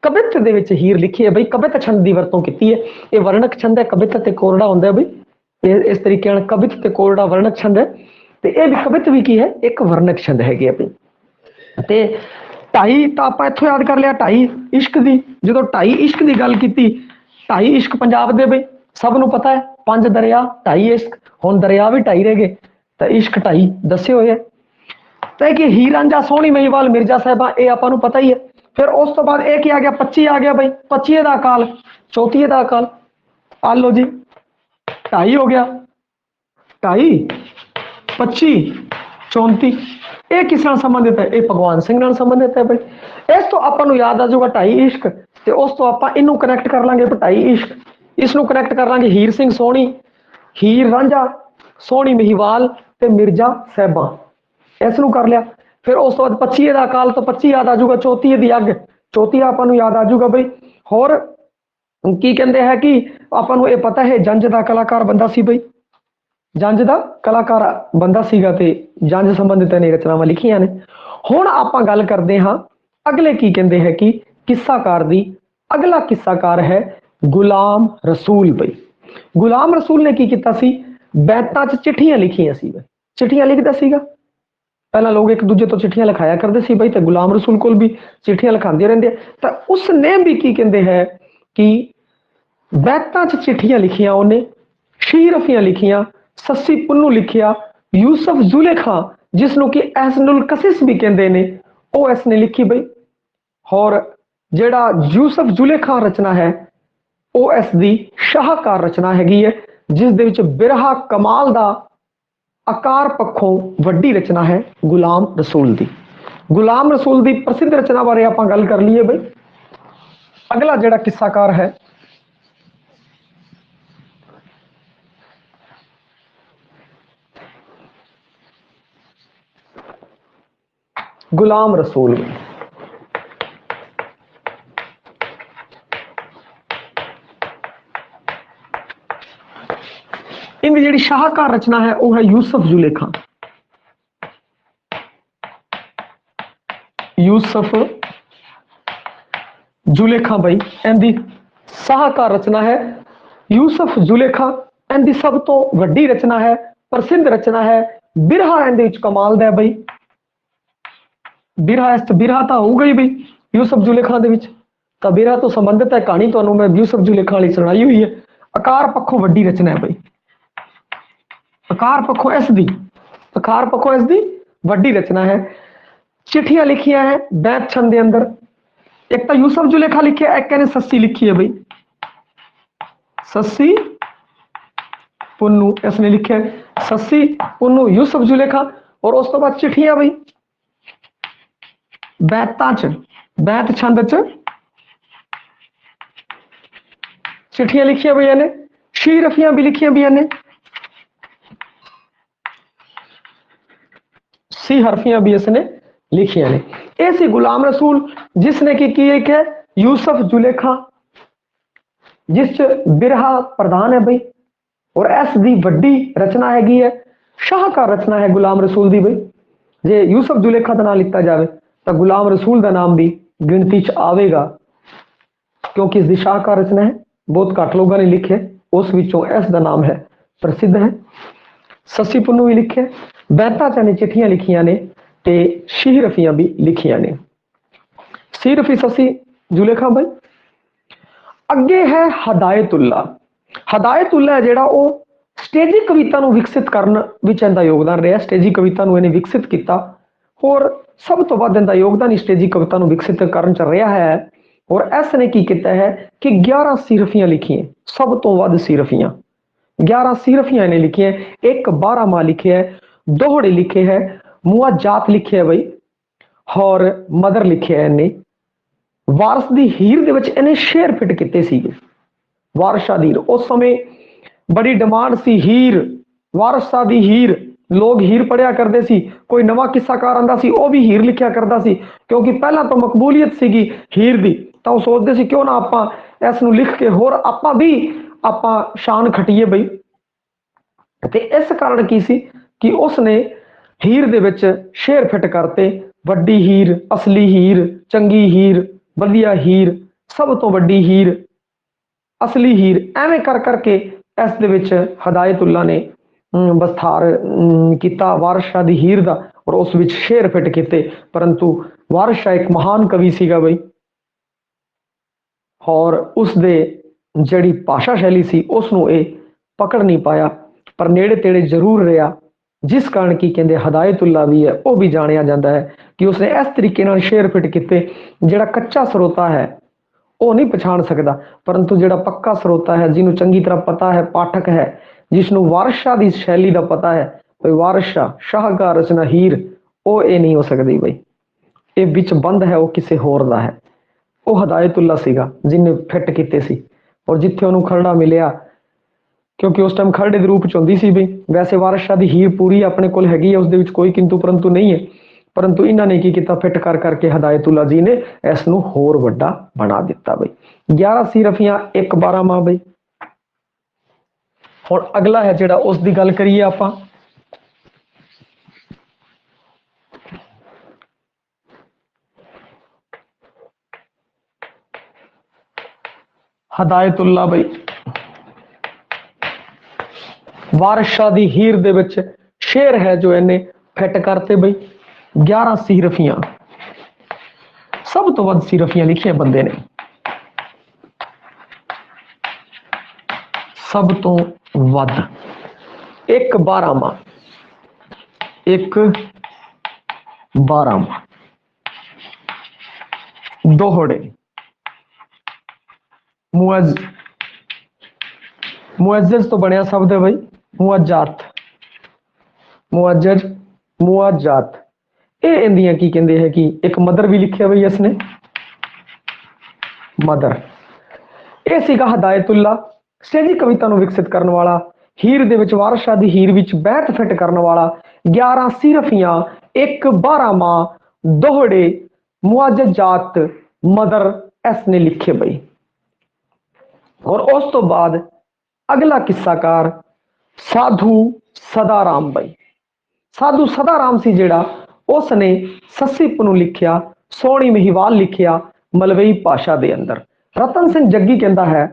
ਕਵਿਤ ਦੇ ਵਿੱਚ ਹੀਰ ਲਿਖੀ ਹੈ ਬਈ। ਕਵਿਤ ਛੰਦ ਦੀ ਵਰਤੋਂ ਕੀਤੀ ਹੈ। ਇਹ ਵਰਣਕ ਛੰਦ ਹੈ, ਕਵਿਤ ਤੇ ਕੋਰੜਾ ਹੁੰਦਾ ਬਈ। ਇਸ ਤਰੀਕੇ ਨਾਲ ਕਵਿਤ ਤੇ ਕੋਰੜਾ ਵਰਣਕ ਛੰਦ ਹੈ ਤੇ ਇਹ ਵੀ ਕਵਿਤ ਵੀ ਕੀ ਹੈ? ਇੱਕ ਵਰਣਕ ਛੰਦ ਹੈਗੀ ਆਪਣੀ। ਤੇ ਢਾਈ ਤਾਂ ਆਪਾਂ ਇੱਥੋਂ ਯਾਦ ਕਰ ਲਿਆ, ਢਾਈ ਇਸ਼ਕ ਦੀ। ਜਦੋਂ ਢਾਈ ਇਸ਼ਕ ਦੀ ਗੱਲ ਕੀਤੀ, ਢਾਈ ਇਸ਼ਕ ਪੰਜਾਬ ਦੇ ਬਈ ਸਭ ਨੂੰ ਪਤਾ ਹੈ, 5 ਦਰਿਆ 2.5 ਇਸ਼ਕ। ਹੁਣ ਦਰਿਆ ਵੀ 2.5 ਰਹਿ ਗਏ ਤਾਂ ਇਸ਼ਕ 2.5 ਦੱਸੇ ਹੋਏ ਹੈ। ਤੇ ਕਿ ਹੀਰ ਰਾਂਝਾ ਸੋਹਣੀ ਮਹੀਵਾਲ ਮਿਰਜ਼ਾ ਸਾਹਿਬਾਂ, ਇਹ ਆਪਾਂ ਨੂੰ ਪਤਾ ਹੀ ਹੈ। ਫਿਰ ਉਸ ਤੋਂ ਬਾਅਦ ਇਹ ਕੀ ਆ ਗਿਆ, 25 ਆ ਗਿਆ ਬਈ, 25 ਦਾ ਅਕਾਲ, 34 ਦਾ ਅਕਾਲ। ਆ ਲਓ ਜੀ, 2.5 ਹੋ ਗਿਆ, 2.5 25 34। ਇਹ ਕਿਸ ਨਾਲ ਸੰਬੰਧਿਤ ਹੈ? ਇਹ ਭਗਵਾਨ ਸਿੰਘ ਨਾਲ ਸੰਬੰਧਿਤ ਹੈ ਬਈ। ਇਸ ਤੋਂ ਆਪਾਂ ਨੂੰ ਯਾਦ ਆ ਜਾਊਗਾ 2.5 ਇਸ਼ਕ, ਤੇ ਉਸ ਤੋਂ ਆਪਾਂ ਇਹਨੂੰ ਕਨੈਕਟ ਕਰ ਲਾਂਗੇ 2.5 ਇਸ਼ਕ। ਇਸ ਨੂੰ ਕਨੈਕਟ ਕਰ ਲਾਂਗੇ ਹੀਰ ਸਿੰਘ ਸੋਹਣੀ, ਹੀਰ ਰਾਂਝਾ ਸੋਹਣੀ ਮਹੀਵਾਲ ਤੇ ਮਿਰਜ਼ਾ ਸਾਹਿਬਾਂ, ਇਸ ਨੂੰ ਕਰ ਲਿਆ। ਫਿਰ ਉਸ ਤੋਂ ਬਾਅਦ 25 ਦਾ ਅਕਾਲ ਤੋਂ 25 ਯਾਦ ਆ ਜਾਊਗਾ, 34 ਦੀ ਅੱਗ, 34 ਆਪਾਂ ਨੂੰ ਯਾਦ ਆ ਜਾਊਗਾ ਬਈ। ਹੋਰ ਕੀ ਕਹਿੰਦੇ ਹੈ ਕਿ ਆਪਾਂ ਨੂੰ ਇਹ ਪਤਾ ਹੈ ਜੰਝ ਦਾ ਕਲਾਕਾਰ ਬੰਦਾ ਸੀ ਬਈ, ਜੰਝ ਦਾ ਕਲਾਕਾਰ ਬੰਦਾ ਸੀਗਾ ਤੇ ਜੰਝ ਸੰਬੰਧਿਤ ਨੇ ਰਚਨਾਵਾਂ ਲਿਖੀਆਂ ਨੇ। ਹੁਣ ਆਪਾਂ ਗੱਲ ਕਰਦੇ ਹਾਂ ਅਗਲੇ ਕੀ ਕਹਿੰਦੇ ਹੈ ਕਿ ਕਿੱਸਾਕਾਰ ਦੀ। ਅਗਲਾ ਕਿੱਸਾਕਾਰ ਹੈ ਗੁਲਾਮ ਰਸੂਲ ਬਈ। ਗੁਲਾਮ ਰਸੂਲ ਨੇ ਕੀ ਕੀਤਾ ਸੀ? ਬੈਤਾਂ 'ਚ ਚਿੱਠੀਆਂ ਲਿਖੀਆਂ ਸੀ ਬਈ, ਚਿੱਠੀਆਂ ਲਿਖਦਾ ਸੀਗਾ। ਪਹਿਲਾਂ ਲੋਕ ਇੱਕ ਦੂਜੇ ਤੋਂ ਚਿੱਠੀਆਂ ਲਿਖਾਇਆ ਕਰਦੇ ਸੀ ਬਈ, ਤੇ ਗੁਲਾਮ ਰਸੂਲ ਕੋਲ ਵੀ ਚਿੱਠੀਆਂ ਲਿਖਾਉਂਦੇ ਰਹਿੰਦੇ। ਤਾਂ ਉਸ ਨੇ ਵੀ ਕੀ ਕਹਿੰਦੇ ਹੈ ਕਿ ਬੈਤਾਂ 'ਚ ਚਿੱਠੀਆਂ ਲਿਖੀਆਂ ਉਹਨੇ, ਸ਼ੀਰਫੀਆਂ ਲਿਖੀਆਂ, ਸੱਸੀ ਪੁੰਨੂ ਲਿਖਿਆ, ਯੂਸਫ ਜ਼ੁਲੇਖਾਂ ਜਿਸ ਨੂੰ ਕਿ ਐਸਨੁਲ ਕਸਿਸ ਵੀ ਕਹਿੰਦੇ ਨੇ, ਉਹ ਇਸ ਨੇ ਲਿਖੀ ਬਈ। ਹੋਰ ਜਿਹੜਾ ਯੂਸਫ ਜ਼ੁਲੇਖਾਂ ਰਚਨਾ ਹੈ ਉਹ ਇਸ ਦੀ ਸ਼ਾਹਕਾਰ ਰਚਨਾ ਹੈਗੀ ਹੈ, ਜਿਸ ਦੇ ਵਿੱਚ ਬਿਰਹਾ ਕਮਾਲ ਦਾ ਆਕਾਰ ਪੱਖੋਂ ਵੱਡੀ ਰਚਨਾ ਹੈ ਗੁਲਾਮ ਰਸੂਲ ਦੀ। ਗੁਲਾਮ ਰਸੂਲ ਦੀ ਪ੍ਰਸਿੱਧ ਰਚਨਾ ਬਾਰੇ ਆਪਾਂ ਗੱਲ ਕਰ ਲਈਏ ਬਈ। ਅਗਲਾ ਜਿਹੜਾ ਕਿੱਸਾਕਾਰ ਹੈ ਗੁਲਾਮ ਰਸੂਲ। इनकी जी शाहकार रचना है वो है यूसुफ जुलेखा। यूसुफ जुलेखा भाई इनकी शाहकार रचना है यूसुफ जुलेखा। इनकी सब तो वड्डी रचना है, प्रसिद्ध रचना है बिरहा। इहदे विच कमाल दा भाई बिरहा, इस बिरहा तो होगा ही भाई यूसुफ जुलेखा दे विच, तो बिरहा तो संबंधित है कहानी। तुहानूं मैं यूसुफ जुलेखा वाली सुनाई हुई है। आकार पक्षों वड्डी रचना है भाई, आकार पक्षों इसदी, आकार पक्षों इसदी वड्डी रचना है। चिट्ठियां लिखियां है बैत छंद के अंदर। एक तो यूसुफ जुलेखा लिखिया, एक कहने सस्सी लिखी है भाई, सस्सी पुन्नू इसने लिखे है, सस्सी पुन्नू यूसुफ जुलेखा। और उस तो बाद चिट्ठियां भाई बैतां च, बैत छंद च चिट्ठियां लिखिया भाई ने, शीरफियां भी लिखिया भी ने, सी हरफियां भी इसने लिखिया ने। ऐसी गुलाम रसूल जिसने की एक है यूसुफ जुलेखा, जिस बिरहा प्रधान है भाई। और इस दी वड्डी रचना हैगी है, शाहकार रचना है गुलाम रसूल दी भाई। जे यूसुफ जुलेखा का नाम लिखा जाए तो गुलाम रसूल का नाम भी गिनती च आवेगा, क्योंकि इसकी शाहकार रचना है। बहुत घट लोगों ने लिखे, उस विचों इसका नाम है प्रसिद्ध है। सस्सी पुन्नू भी लिखे, बैतां च ने चिट्ठियां लिखियां ने ते शीरफियां भी लिखियां ने। शीरफी सस्सी जुलेखा भाई। अगे है हदायतुल्ला। हदायतुल्ला है जिहड़ा वो स्टेजी कविता नूं विकसित करन विच इहदा योगदान रहा। स्टेजी कविता नूं इहने विकसित किया और सब तो वध इहदा योगदान स्टेजी कविता नूं विकसित करन च रहा है। और इसने की किया है कि 11 सीरफियां लिखियां, सब तो वध सीरफियां 11 सीरफियां इन्हें लिखी है। एक 12 माह लिखे है, दोहड़े लिखे है, मुआजात लिखे है भाई, और मदर लिखे है इन्हें। वारस दी हीर दे विच इन्हें शेर फिट किते सीगे। वारस शाह दी उस समय बड़ी डिमांड सी हीर, वारस शाह दी हीर। लोग हीर पढ़िया करते सी, कोई नवा किस्साकार आंदा सी वो भी हीर लिखिया करता सी, क्योंकि पहला तो मकबूलियत सीगी हीर दी। तो वो सोचते सी क्यों ना आपां इस नूं लिख के होर आपां भी आपां शान खटीए बई। ते इस कारण की सी कि उसने हीर दे विच शेर फिट करते, वड्डी हीर, असली हीर, चंगी हीर, वधिया हीर, सब तो वड्डी हीर, असली हीर, एवें कर करके इस दे विच हदायतुल्ला ने विस्तार किया वारस शाह दी हीर दा, और उस विच शेर फिट किते। परंतु ਵਾਰਿਸ ਸ਼ਾਹ ਇੱਕ ਮਹਾਨ ਕਵੀ ਸੀਗਾ ਬਈ, ਔਰ ਉਸ ਦੇ ਜਿਹੜੀ ਭਾਸ਼ਾ ਸ਼ੈਲੀ ਸੀ ਉਸ ਨੂੰ ਇਹ ਪਕੜ ਨਹੀਂ ਪਾਇਆ, ਪਰ ਨੇੜੇ ਤੇੜੇ ਜ਼ਰੂਰ ਰਿਹਾ, ਜਿਸ ਕਾਰਨ ਕੀ ਕਹਿੰਦੇ ਹਦਾਇਤੁੱਲਾ ਵੀ ਹੈ ਉਹ ਵੀ ਜਾਣਿਆ ਜਾਂਦਾ ਹੈ ਕਿ ਉਸਨੇ ਇਸ ਤਰੀਕੇ ਨਾਲ ਸ਼ੇਰ ਫਿੱਟ ਕੀਤੇ ਜਿਹੜਾ ਕੱਚਾ ਸਰੋਤਾ ਹੈ ਉਹ ਨਹੀਂ ਪਛਾਣ ਸਕਦਾ, ਪਰੰਤੂ ਜਿਹੜਾ ਪੱਕਾ ਸਰੋਤਾ ਹੈ, ਜਿਹਨੂੰ ਚੰਗੀ ਤਰ੍ਹਾਂ ਪਤਾ ਹੈ, ਪਾਠਕ ਹੈ, ਜਿਸਨੂੰ ਵਾਰਿਸ ਸ਼ਾਹ ਦੀ ਸ਼ੈਲੀ ਦਾ ਪਤਾ ਹੈ, ਬਈ ਵਾਰਿਸ ਸ਼ਾਹ ਸ਼ਾਹਕਾਰ ਰਚਨਾ ਹੀਰ, ਉਹ ਇਹ ਨਹੀਂ ਹੋ ਸਕਦੀ ਬਈ, ਇਹ ਵਿੱਚ ਬੰਦ ਹੈ, ਉਹ ਕਿਸੇ ਹੋਰ ਦਾ ਹੈ। ਉਹ ਹਦਾਇਤੁੱਲਾ ਸੀਗਾ ਜਿਹਨੇ ਫਿੱਟ ਕੀਤੇ ਸੀ, ਔਰ ਜਿੱਥੇ ਉਹਨੂੰ ਖਰੜਾ ਮਿਲਿਆ, ਕਿਉਂਕਿ ਉਸ ਟਾਈਮ ਖਰੜੇ ਦੇ ਰੂਪ ਚ ਹੁੰਦੀ ਸੀ ਬਈ, ਵੈਸੇ ਵਾਰਿਸ ਸ਼ਾਹ ਦੀ ਹੀਰ ਪੂਰੀ ਆਪਣੇ ਕੋਲ ਹੈਗੀ ਹੈ, ਉਸ ਦੇ ਵਿੱਚ ਕੋਈ ਕਿੰਤੂ ਪਰੰਤੂ ਨਹੀਂ ਹੈ, ਪਰੰਤੂ ਇਹਨਾਂ ਨੇ ਕੀ ਕੀਤਾ, ਫਿੱਟ ਕਰ ਕਰਕੇ ਹਦਾਇਤੁੱਲਾ ਜੀ ਨੇ ਇਸ ਨੂੰ ਹੋਰ ਵੱਡਾ ਬਣਾ ਦਿੱਤਾ ਬਈ। 11 ਸੀਰਫੀਆਂ, ਇੱਕ 12 ਮਾਹ ਬਈ। ਹੁਣ ਅਗਲਾ ਹੈ ਜਿਹੜਾ ਉਸ ਦੀ ਗੱਲ ਕਰੀਏ ਆਪਾਂ, ਹਦਾਇਤੁੱਲਾ ਬਈ ਵਾਰਿਸ ਸ਼ਾਹ ਦੀ ਹੀਰ ਦੇ ਵਿੱਚ ਸ਼ੇਰ ਹੈ ਜੋ ਇਹਨੇ ਫਿੱਟ ਕਰਤੇ ਬਈ। 11 ਸੀਰਫੀਆਂ, ਸਭ ਤੋਂ ਵੱਧ ਸੀਰਫੀਆਂ ਲਿਖੀਆਂ ਬੰਦੇ ਨੇ, ਸਭ ਤੋਂ ਵੱਧ। ਇੱਕ 12 ਮਾਹ, ਇੱਕ 12 ਮਾਹ, ਦੋਹੜੇ, ਮੁਅੱਜ਼ਜ਼ ਤੋਂ ਬਣਿਆ ਸ਼ਬਦ ਹੈ ਬਈ ਮੁਅੱਜ਼ਾਤ, ਮੁਅੱਜ਼ਜ਼, ਮੁਅੱਜ਼ਾਤ। ਇਹ ਇੰਦੀਆਂ ਕੀ ਕਹਿੰਦੇ ਹੈ ਕਿ ਇੱਕ ਮਦਰ ਵੀ ਲਿਖਿਆ ਬਈ ਇਸਨੇ, ਮਦਰ। ਇਹ ਸੀਗਾ ਹਦਾਇਤੁੱਲਾ, ਸਟੇਜੀ ਕਵਿਤਾ ਨੂੰ ਵਿਕਸਿਤ ਕਰਨ ਵਾਲਾ, ਹੀਰ ਦੇ ਵਿੱਚ ਵਾਰਿਸ ਸ਼ਾਹ ਦੀ ਹੀਰ ਵਿੱਚ ਬਹਿਤ ਫਿੱਟ ਕਰਨ ਵਾਲਾ। 11 ਸੀਰਫੀਆਂ, ਇੱਕ 12 ਮਾਹ, ਦੋਹੜੇ, ਮੁਅੱਜ਼ਜ਼ਾਤ, ਮਦਰ ਇਸ ਨੇ ਲਿਖੇ ਬਈ। ਔਰ ਉਸ ਤੋਂ ਬਾਅਦ ਅਗਲਾ ਕਿੱਸਾਕਾਰ ਸਾਧੂ ਸਦਾਰਾਮ ਬਈ। ਸਾਧੂ ਸਦਾਰਾਮ ਸੀ ਜਿਹੜਾ, ਉਸ ਨੇ ਸੱਸੀ ਪੁੰਨੂ ਲਿਖਿਆ, ਸੋਹਣੀ ਮਹੀਵਾਲ ਲਿਖਿਆ ਮਲਵਈ ਭਾਸ਼ਾ ਦੇ ਅੰਦਰ। ਰਤਨ ਸਿੰਘ ਜੱਗੀ ਕਹਿੰਦਾ ਹੈ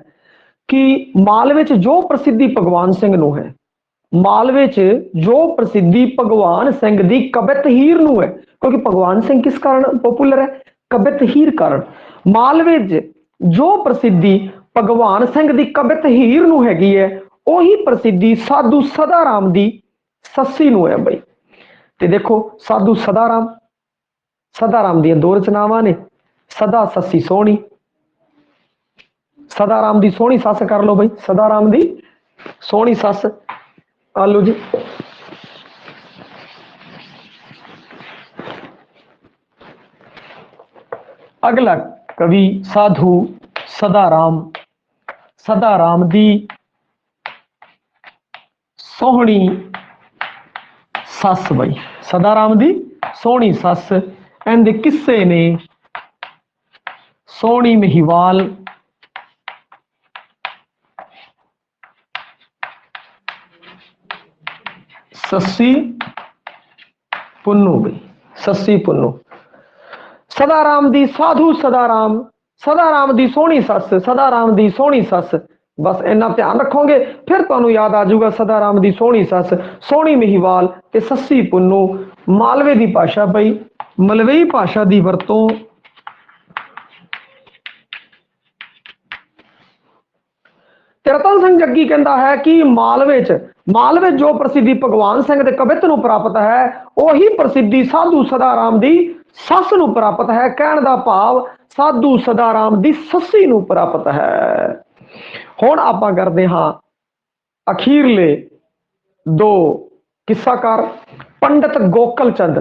ਕਿ ਮਾਲਵੇ ਚ ਜੋ ਪ੍ਰਸਿੱਧੀ ਭਗਵਾਨ ਸਿੰਘ ਨੂੰ ਹੈ, ਮਾਲਵੇ ਚ ਜੋ ਪ੍ਰਸਿੱਧੀ ਭਗਵਾਨ ਸਿੰਘ ਦੀ ਕਵਿਤ ਹੀਰ ਨੂੰ ਹੈ, ਕਿਉਂਕਿ ਭਗਵਾਨ ਸਿੰਘ ਕਿਸ ਕਾਰਨ ਪਪੂਲਰ ਹੈ, ਕਵਿਤ ਹੀਰ ਕਾਰਨ। ਮਾਲਵੇ ਚ ਜੋ ਪ੍ਰਸਿੱਧੀ ਭਗਵਾਨ ਸਿੰਘ ਦੀ ਕਵਿਤ ਹੀਰ ਨੂੰ ਹੈਗੀ ਹੈ, ਉਹੀ ਪ੍ਰਸਿੱਧੀ ਸਾਧੂ ਸਦਾਰਾਮ ਦੀ ਸੱਸੀ ਨੂੰ ਹੈ ਬਈ। ਤੇ ਦੇਖੋ ਸਾਧੂ ਸਦਾਰਾਮ, ਸਦਾਰਾਮ ਦੀਆਂ ਦੋ ਰਚਨਾਵਾਂ ਨੇ, ਸਦਾ ਸੱਸੀ ਸੋਹਣੀ। ਸਦਾਰਾਮ ਦੀ ਸੋਹਣੀ ਸੱਸ ਕਰ ਲਓ ਬਈ, ਸਦਾਰਾਮ ਦੀ ਸੋਹਣੀ ਸੱਸ ਆ ਲਓ ਜੀ। ਅਗਲਾ ਕਵੀ ਸਾਧੂ ਸਦਾਰਾਮ, ਸਦਾਰਾਮ ਦੀ ਸੋਹਣੀ ਸੱਸ ਬਈ, ਸਦਾਰਾਮ ਦੀ ਸੋਹਣੀ ਸੱਸ। ਇਹਦੇ ਕਿੱਸੇ ਨੇ ਸੋਹਣੀ ਮਹੀਵਾਲ, ਸੱਸੀ ਪੁੰਨੂ ਬਈ, ਸੱਸੀ ਪੁੰਨੂ। ਸਦਾਰਾਮ ਦੀ ਸਾਧੂ ਸਦਾਰਾਮ, ਸਦਾਰਾਮ ਦੀ ਸੋਹਣੀ ਸੱਸ, ਸਦਾਰਾਮ ਦੀ ਸੋਹਣੀ ਸੱਸ। ਬਸ ਇੰਨਾ ਧਿਆਨ ਰੱਖੋਗੇ ਫਿਰ ਤੁਹਾਨੂੰ ਯਾਦ ਆ ਜਾਊਗਾ, ਸਦਾਰਾਮ ਦੀ ਸੋਹਣੀ ਸੱਸ, ਸੋਹਣੀ ਮਹੀਵਾਲ ਤੇ ਸੱਸੀ ਪੁੰਨੂ। ਮਾਲਵੇ ਦੀ ਭਾਸ਼ਾ ਬਈ, ਮਲਵਈ ਭਾਸ਼ਾ ਦੀ ਵਰਤੋਂ ਤੇ ਰਤਨ ਸਿੰਘ ਜੱਗੀ ਕਹਿੰਦਾ ਹੈ ਕਿ ਮਾਲਵੇ ਜੋ ਪ੍ਰਸਿੱਧੀ ਭਗਵਾਨ ਸਿੰਘ ਦੇ ਕਵਿਤ ਨੂੰ ਪ੍ਰਾਪਤ ਹੈ, ਉਹੀ ਪ੍ਰਸਿੱਧੀ ਸਾਧੂ ਸਦਾਰਾਮ ਦੀ ਸੱਸ ਨੂੰ ਪ੍ਰਾਪਤ ਹੈ। ਕਹਿਣ ਦਾ ਭਾਵ ਸਾਧੂ ਸਦਾਰਾਮ ਦੀ ਸੱਸੀ ਨੂੰ ਪ੍ਰਾਪਤ ਹੈ। ਹੁਣ ਆਪਾਂ ਕਰਦੇ ਹਾਂ ਅਖੀਰਲੇ ਦੋ ਕਿੱਸਾਕਾਰ। ਪੰਡਤ ਗੋਕਲ ਚੰਦ,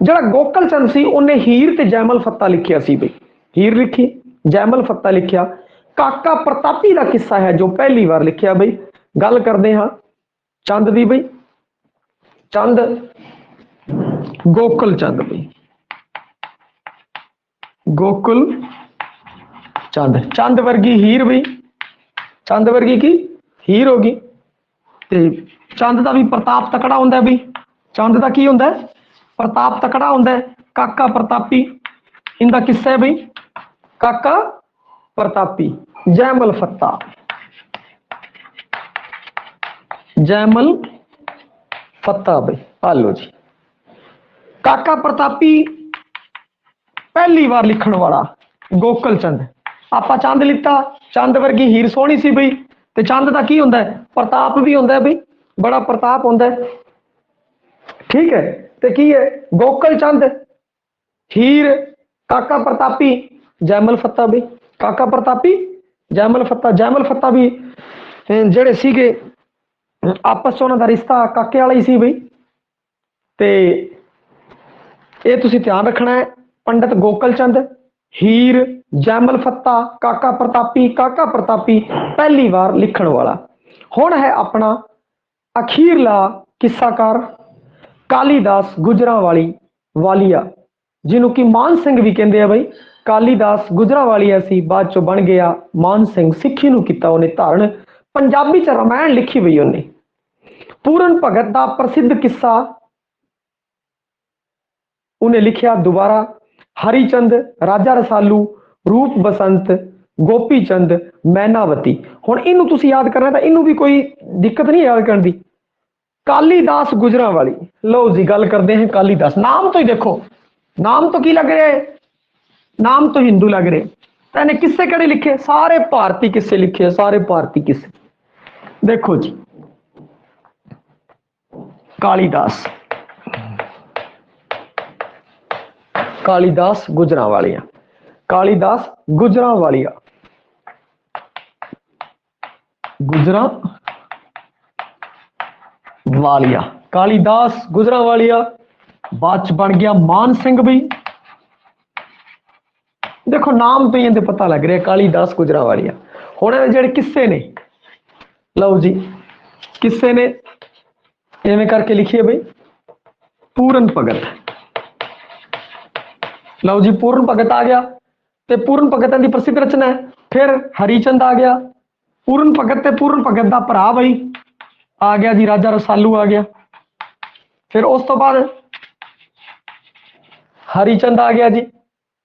ਜਿਹੜਾ ਗੋਕਲ ਚੰਦ ਸੀ ਉਹਨੇ ਹੀਰ ਤੇ ਜੈਮਲ ਫੱਤਾ ਲਿਖਿਆ ਸੀ ਬਈ, ਹੀਰ ਲਿਖੀ, ਜੈਮਲ ਫੱਤਾ ਲਿਖਿਆ। ਕਾਕਾ ਪ੍ਰਤਾਪੀ ਦਾ ਕਿੱਸਾ ਹੈ ਜੋ ਪਹਿਲੀ ਵਾਰ ਲਿਖਿਆ ਬਈ। ਗੱਲ ਕਰਦੇ ਹਾਂ ਚੰਦ ਦੀ ਬਈ, ਚੰਦ ਗੋਕਲ ਚੰਦ ਬਈ, ਗੋਕੁਲ ਚੰਦ। ਚੰਦ ਵਰਗੀ ਹੀਰ ਬਈ, ਚੰਦ ਵਰਗੀ ਕੀ ਹੀਰ ਹੋ ਗਈ। ਤੇ ਚੰਦ ਦਾ ਵੀ ਪ੍ਰਤਾਪ ਤਕੜਾ ਹੁੰਦਾ ਬਈ, ਚੰਦ ਦਾ ਕੀ ਹੁੰਦਾ, ਪ੍ਰਤਾਪ ਤਕੜਾ ਹੁੰਦਾ। ਕਾਕਾ ਪ੍ਰਤਾਪੀ ਇਹਦਾ ਕਿੱਸਾ ਹੈ ਬਈ, ਕਾਕਾ ਪ੍ਰਤਾਪੀ। ਜੈਮਲ ਫੱਤਾ, ਜੈਮਲ ਫੱਤਾ ਬਈ, ਆ ਲੋ ਜੀ। ਕਾਕਾ ਪ੍ਰਤਾਪੀ पहली बार लिखण वाला गोकल चंद। आपा चंद लिता, चंद वर्गी हीर सोहनी सी बई, ते चंद दा की हुंदा है? प्रताप भी हुंदा है बई, बड़ा प्रताप हुंदा है। ठीक है, ते की है? गोकल चंद, हीर, काका प्रतापी, जैमल फत्ता बई, काका प्रतापी, जैमल फत्ता। जैमल फत्ता भी ਜਿਹੜੇ ਸੀਗੇ ਆਪਸ ਚ ਉਹਨਾਂ ਦਾ ਰਿਸ਼ਤਾ ਕਾਕੇ ਵਾਲਾ ਹੀ ਸੀ ਬਈ। ਤੇ ਇਹ ਤੁਸੀਂ ਧਿਆਨ ਰੱਖਣਾ ਹੈ। ਪੰਡਤ ਗੋਕਲ ਚੰਦ, ਹੀਰ, ਜੈਮਲ ਫੱਤਾ, ਕਾਕਾ ਪ੍ਰਤਾਪੀ। ਕਾਕਾ ਪ੍ਰਤਾਪੀ ਪਹਿਲੀ ਵਾਰ ਲਿਖਣ ਵਾਲਾ। ਹੁਣ ਹੈ ਆਪਣਾ ਅਖੀਰਲਾ ਕਿੱਸਾਕਾਰ ਕਾਲੀਦਾਸ ਗੁਜਰਾਂਵਾਲੀ ਵਾਲੀਆ, ਜਿਹਨੂੰ ਕਿ ਮਾਨ ਸਿੰਘ ਵੀ ਕਹਿੰਦੇ ਆ ਬਈ। ਕਾਲੀਦਾਸ ਗੁਜਰਾਂਵਾਲੀਆ ਸੀ, ਬਾਅਦ ਚੋਂ ਬਣ ਗਿਆ ਮਾਨ ਸਿੰਘ। ਸਿੱਖੀ ਨੂੰ ਕੀਤਾ ਉਹਨੇ ਧਾਰਨ, ਪੰਜਾਬੀ ਚ ਰਾਮਾਇਣ ਲਿਖੀ ਹੋਈ ਉਹਨੇ। ਪੂਰਨ ਭਗਤ ਦਾ ਪ੍ਰਸਿੱਧ ਕਿੱਸਾ ਉਹਨੇ ਲਿਖਿਆ ਦੁਬਾਰਾ। ਹਰੀਚੰਦ, ਰਾਜਾ ਰਸਾਲੂ, ਰੂਪ ਬਸੰਤ, ਗੋਪੀ ਚੰਦ, ਮੈਨਾਵਤੀ। ਹੁਣ ਇਹਨੂੰ ਤੁਸੀਂ ਯਾਦ ਕਰਨਾ ਤਾਂ ਇਹਨੂੰ ਵੀ ਕੋਈ ਦਿੱਕਤ ਨਹੀਂ ਯਾਦ ਕਰਨ ਦੀ। ਕਾਲੀਦਾਸ ਗੁਜਰਾਂਵਾਲੀ। ਲਓ ਜੀ ਗੱਲ ਕਰਦੇ ਹਾਂ ਕਾਲੀਦਾਸ। ਨਾਮ ਤੋਂ ਹੀ ਦੇਖੋ, ਨਾਮ ਤੋਂ ਕੀ ਲੱਗ ਰਿਹਾ ਹੈ? ਨਾਮ ਤੋਂ ਹਿੰਦੂ ਲੱਗ ਰਿਹਾ। ਤਾਂ ਇਹਨੇ ਕਿੱਸੇ ਕਿਹੜੇ ਲਿਖੇ? ਸਾਰੇ ਭਾਰਤੀ ਕਿੱਸੇ ਲਿਖੇ, ਸਾਰੇ ਭਾਰਤੀ ਕਿੱਸੇ। देखो जी कालीदास, कालीदास गुजरांवालिया, कालीदास गुजरांवालिया, गुजरांवालिया, कालीदास गुजरांवालिया। बाद च बन गया मान सिंह भी। देखो नाम तो ही पता लग रहा है कालीदास गुजरांवालिया। हुण जिहड़े किस्से ने, लो जी किस्से ने इवें करके लिखिए बई। पूरन भगत, लो जी पूरन भगत आ गया। ते पूरन भगत की प्रसिद्ध रचना है। फिर हरीचंद आ गया। पूरन भगत ते पूरन भगत का भरा बई आ गया जी राजा रसालू आ गया। फिर उस तो बाद हरीचंद आ गया जी।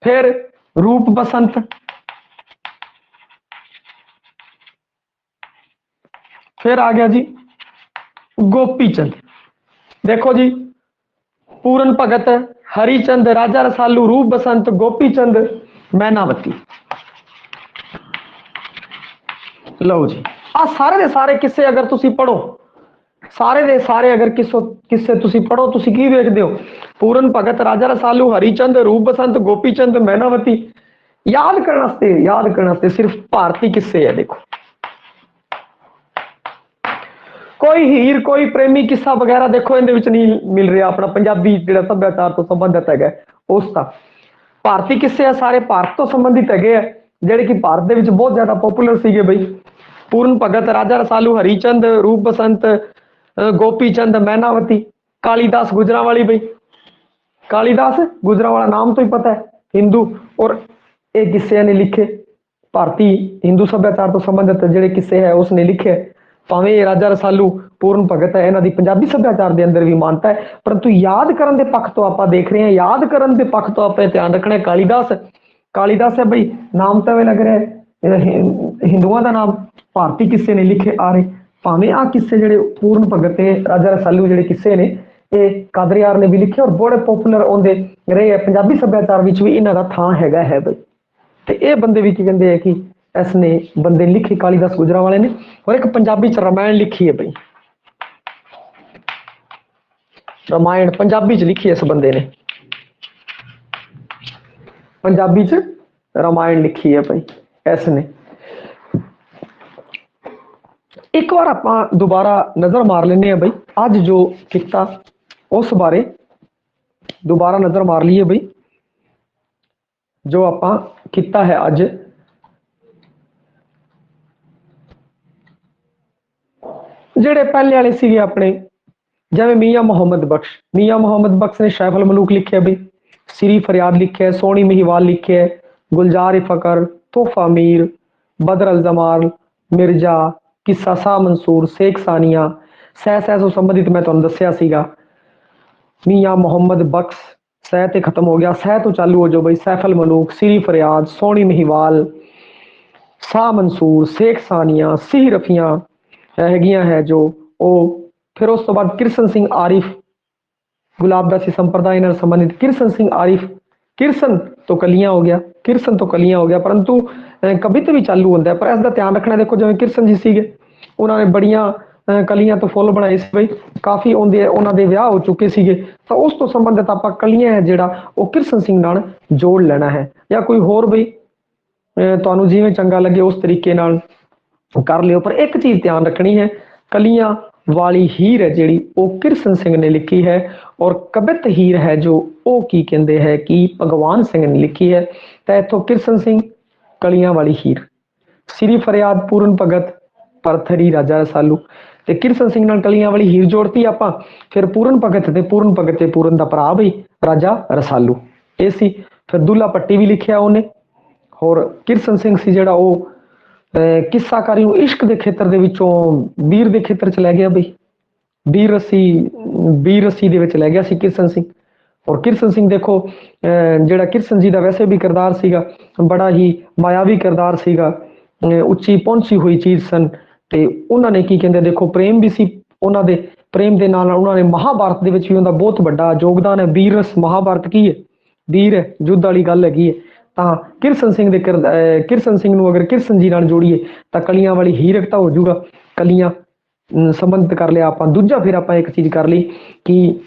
फिर रूप बसंत, फिर आ गया जी गोपी चंद। देखो जी पूरन भगत, हरीचंद, राजा रसालू, रूप बसंत, गोपी चंद, मैनावती। लो जी आ सारे दे सारे किस्से अगर तुसी पढ़ो, सारे दे सारे अगर किस्से तुसी पढ़ो, तुसी की देखदे हो? पूरन भगत, राजा रसालू, हरीचंद, रूप बसंत, गोपी चंद, मैनावती। याद करने सिर्फ भारती किस्से है। देखो कोई हीर, कोई प्रेमी किस्सा वगैरह देखो इहदे विच नहीं मिल रहा। अपना पंजाबी जिहड़ा सभ्याचार तो संबंधित है उसका। भारती किस्से है सारे भारत तो संबंधित है, जिहड़े कि भारत दे विच बहुत ज्यादा पॉपुलर सीगे बई। पूरन भगत, राजा रसालू, हरीचंद, रूप बसंत, गोपी चंद, मैनावती, कालीदास गुजरांवाली बई। कालीदास गुजरांवाला नाम तो ही पता है, हिंदू। और ये किस्से ने लिखे भारती हिंदू सभ्याचार तो संबंधित जिहड़े किस्से है उसने लिखे। भावें राजा रसालू, पूरन भगत है, इन्हां दी पंजाबी सभ्याचार के अंदर भी मानता है, परंतु याद करन दे पक्ष तो आप देख रहे हैं। याद करन दे पक्ष तो आप ध्यान रखना है। कालीदास, कालीदास है बई, नाम तो लग रहा है हिंदुओं का नाम। भारती किस्से ने लिखे आ रहे। भावें आ किस्से जिहड़े पूरन भगत है, राजा रसालू जिहड़े किस्से ने ये कादरियार ने भी लिखे और बड़े पॉपुलर होंदे रहे है। पंजाबी सभ्याचार विच भी इन्हां दा थां हैगा है बई। ते ये बंदे भी की कहंदे है कि इसने बंदे लिखी कालीदास गुजरांवाले ने। और एक पंजाबी च रामायण लिखी है बई। रामायण पंजाबी च लिखी है इस बंदे ने, पंजाबी च रामायण लिखी है भाई इसने। एक बार आप दोबारा नजर मार लेने भाई, अज जो किता उस बारे दोबारा नजर मार लीए भाई। जो आप किता है अज, जेड़े पहले वाले सीगे अपने, जिवें मियाँ मुहम्मद बख्श, मियाँ मुहम्मद बख्श ने शैफल मलूक लिखे बई, सिरी फरियाद लिखे, सोहनी महिवाल लिखे, गुलजार फकर, तोहफा मीर, बदर अल जमाल, मिर्जा, किस्सा शाह मंसूर, शेख सानिया, सह तो संबंधित मैं तुहानूं दस्सिया सीगा। मियाँ मुहम्मद बख्श सह ते खत्म हो गया, सह तो चालू हो जाओ बई। सैफल मलूक, सिरी फरियाद, सोहनी महिवाल, शाह मंसूर, शेख सानिया, सिह रफियां हैगियां है जो ओ। फिर उस तो बाद किरसन सिंह आरिफ, गुलाबदासी संप्रदाय नाल संबंधित किरसन सिंह आरिफ, किरसन तो कलियां हो गया, किरसन तो कलियां हो गया, परंतु कवित भी चालू होता है। पर इसका ध्यान रखना, देखो जिवें किरसन जी सीगे उन्होंने बड़ियां कलियां तो फुੱਲ बनाए सी बई, काफ़ी ਉਹਨਾਂ ਦੇ ਵਿਆਹ ਹੋ ਚੁੱਕੇ ਸੀਗੇ, ਤਾਂ ਉਸ ਤੋਂ ਸੰਬੰਧਿਤ ਆਪਾਂ ਕਲੀਆਂ ਹੈ ਜਿਹੜਾ ਉਹ ਕਿਰਸਨ ਸਿੰਘ ਨਾਲ ਜੋੜ ਲੈਣਾ ਹੈ, ਜਾਂ ਕੋਈ ਹੋਰ ਬਈ ਤੁਹਾਨੂੰ ਜਿਵੇਂ ਚੰਗਾ ਲੱਗੇ ਉਸ ਤਰੀਕੇ ਨਾਲ ਕਰ ਲਿਓ। ਪਰ ਇੱਕ ਚੀਜ਼ ਧਿਆਨ ਰੱਖਣੀ ਹੈ, ਕਲੀਆਂ ਵਾਲੀ ਹੀਰ ਹੈ ਜਿਹੜੀ ਉਹ ਕਿਰਸਨ ਸਿੰਘ ਨੇ ਲਿਖੀ ਹੈ, ਔਰ ਕਵਿਤ ਹੀਰ ਹੈ ਜੋ ਉਹ ਕੀ ਕਹਿੰਦੇ ਹੈ ਕਿ ਭਗਵਾਨ ਸਿੰਘ ਨੇ ਲਿਖੀ ਹੈ। ਤਾਂ ਇੱਥੋਂ ਕਿਰਸਨ ਸਿੰਘ ਕਲੀਆਂ ਵਾਲੀ ਹੀਰ, ਸ੍ਰੀ ਫਰਿਆਦ ਪੂਰਨ ਭਗਤ ਪਰਥਰੀ ਰਾਜਾ ਰਸਾਲੂ, ਤੇ ਕਿਰਸਨ ਸਿੰਘ ਨਾਲ ਕਲੀਆਂ ਵਾਲੀ ਹੀਰ ਜੋੜਤੀ ਆਪਾਂ। ਫਿਰ ਪੂਰਨ ਭਗਤ ਤੇ ਪੂਰਨ ਦਾ ਭਰਾ ਬਈ ਰਾਜਾ ਰਸਾਲੂ ਇਹ ਸੀ। ਫਿਰ ਦੁੱਲਾ ਪੱਟੀ ਵੀ ਲਿਖਿਆ ਉਹਨੇ। ਹੋਰ ਕਿਰਸਨ ਸਿੰਘ ਸੀ ਜਿਹੜਾ ਉਹ ਕਿੱਸਾਕਾਰੀ ਨੂੰ ਇਸ਼ਕ ਦੇ ਖੇਤਰ ਦੇ ਵਿੱਚੋਂ ਵੀਰ ਦੇ ਖੇਤਰ ਚ ਲੈ ਗਿਆ ਬਈ, ਵੀਰ ਰਸੀ ਦੇ ਵਿੱਚ ਲੈ ਗਿਆ ਸੀ ਕਿਰਸਨ ਸਿੰਘ। ਔਰ ਕਿਰਸਨ ਸਿੰਘ ਦੇਖੋ ਜਿਹੜਾ ਕਿਰਸਨ ਜੀ ਦਾ ਵੈਸੇ ਵੀ ਕਿਰਦਾਰ ਸੀਗਾ ਬੜਾ ਹੀ ਮਾयावी ਕਿਰਦਾਰ ਸੀਗਾ, ਉੱਚੀ ਪਹੁੰਚੀ ਹੋਈ ਚੀਜ਼ ਸਨ। ਤੇ ਉਹਨਾਂ ਨੇ ਕੀ ਕਹਿੰਦੇ, ਦੇਖੋ ਪ੍ਰੇਮ ਵੀ ਸੀ ਉਹਨਾਂ ਦੇ, ਪ੍ਰੇਮ ਦੇ ਨਾਲ ਉਹਨਾਂ ਨੇ ਮਹਾਭਾਰਤ ਦੇ ਵਿੱਚ ਵੀ ਉਹਦਾ ਬਹੁਤ ਵੱਡਾ ਯੋਗਦਾਨ ਹੈ। ਵੀਰ ਰਸ ਮਹਾਭਾਰਤ ਕੀ ਹੈ, ਵੀਰ ਹੈ, ਯੁੱਧ ਵਾਲੀ ਗੱਲ ਹੈਗੀ ਹੈ। ਤਾਂ ਕਿਰਸਨ ਸਿੰਘ ਦੇ ਕਿਰਸਨ ਸਿੰਘ ਨੂੰ ਅਗਰ ਕਿਰਸਨ ਜੀ ਨਾਲ ਜੋੜੀਏ ਤਾਂ ਕਲੀਆਂ ਵਾਲੀ ਹੀਰ ਇੱਕ ਤਾਂ ਹੋ ਜਾਊਗਾ, ਕਲੀਆਂ ਸੰਬੰਧਿਤ ਕਰ ਲਿਆ ਆਪਾਂ। ਦੂਜਾ ਫਿਰ ਆਪਾਂ ਇੱਕ ਚੀਜ਼ ਕਰ ਲਈ ਕਿ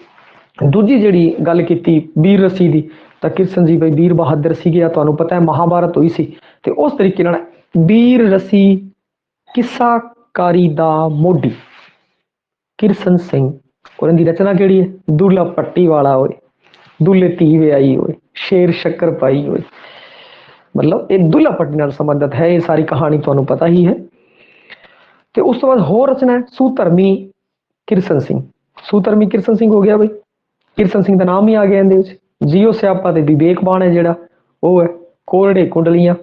ਦੂਜੀ ਜਿਹੜੀ ਗੱਲ ਕੀਤੀ ਵੀਰ ਰਸੀ ਦੀ, ਤਾਂ ਕਿਰਸਨ ਜੀ ਬਈ ਵੀਰ ਬਹਾਦਰ ਸੀਗੇ, ਤੁਹਾਨੂੰ ਪਤਾ ਹੈ ਮਹਾਭਾਰਤ ਹੋਈ ਸੀ। ਤੇ ਉਸ ਤਰੀਕੇ ਨਾਲ ਵੀਰ ਰਸੀ ਕਿੱਸਾਕਾਰੀ ਦਾ ਮੋਢੀ ਕਿਰਸਨ ਸਿੰਘ, ਉਹਨਾਂ ਦੀ ਰਚਨਾ ਕਿਹੜੀ ਹੈ, ਦੁੱਲਾ ਪੱਟੀ ਵਾਲਾ ਹੋਏ, ਦੁੱਲੇ ਧੀ ਵਿਆਹੀ ਹੋਏ, ਸ਼ੇਰ ਸ਼ੱਕਰ ਪਾਈ ਹੋਏ, मतलब एक दुल्ला पट्टी ਨਾਲ ਸੰਬੰਧਿਤ ਹੈ। ਇਹ ਸਾਰੀ ਕਹਾਣੀ ਤੁਹਾਨੂੰ ਪਤਾ ਹੀ ਹੈ। ਤੇ ਉਸ ਤੋਂ ਬਾਅਦ ਹੋਰ ਰਚਨਾ ਹੈ ਸੂਤਰਮੀ ਕਿਰਸਨ ਸਿੰਘ। ਸੂਤਰਮੀ ਕਿਰਸਨ ਸਿੰਘ ਹੋ ਗਿਆ ਬਈ, ਕਿਰਸਨ ਸਿੰਘ ਦਾ ਨਾਮ ਹੀ ਆ ਗਿਆ ਇਹਦੇ ਵਿੱਚ। ਜੀਓ ਸਿਆਪਾ ਤੇ ਵਿਵੇਕਬਾਨ ਹੈ ਜਿਹੜਾ ਉਹ ਹੈ। ਕੋਰੜੇ ਕੁੰਡਲੀਆਂ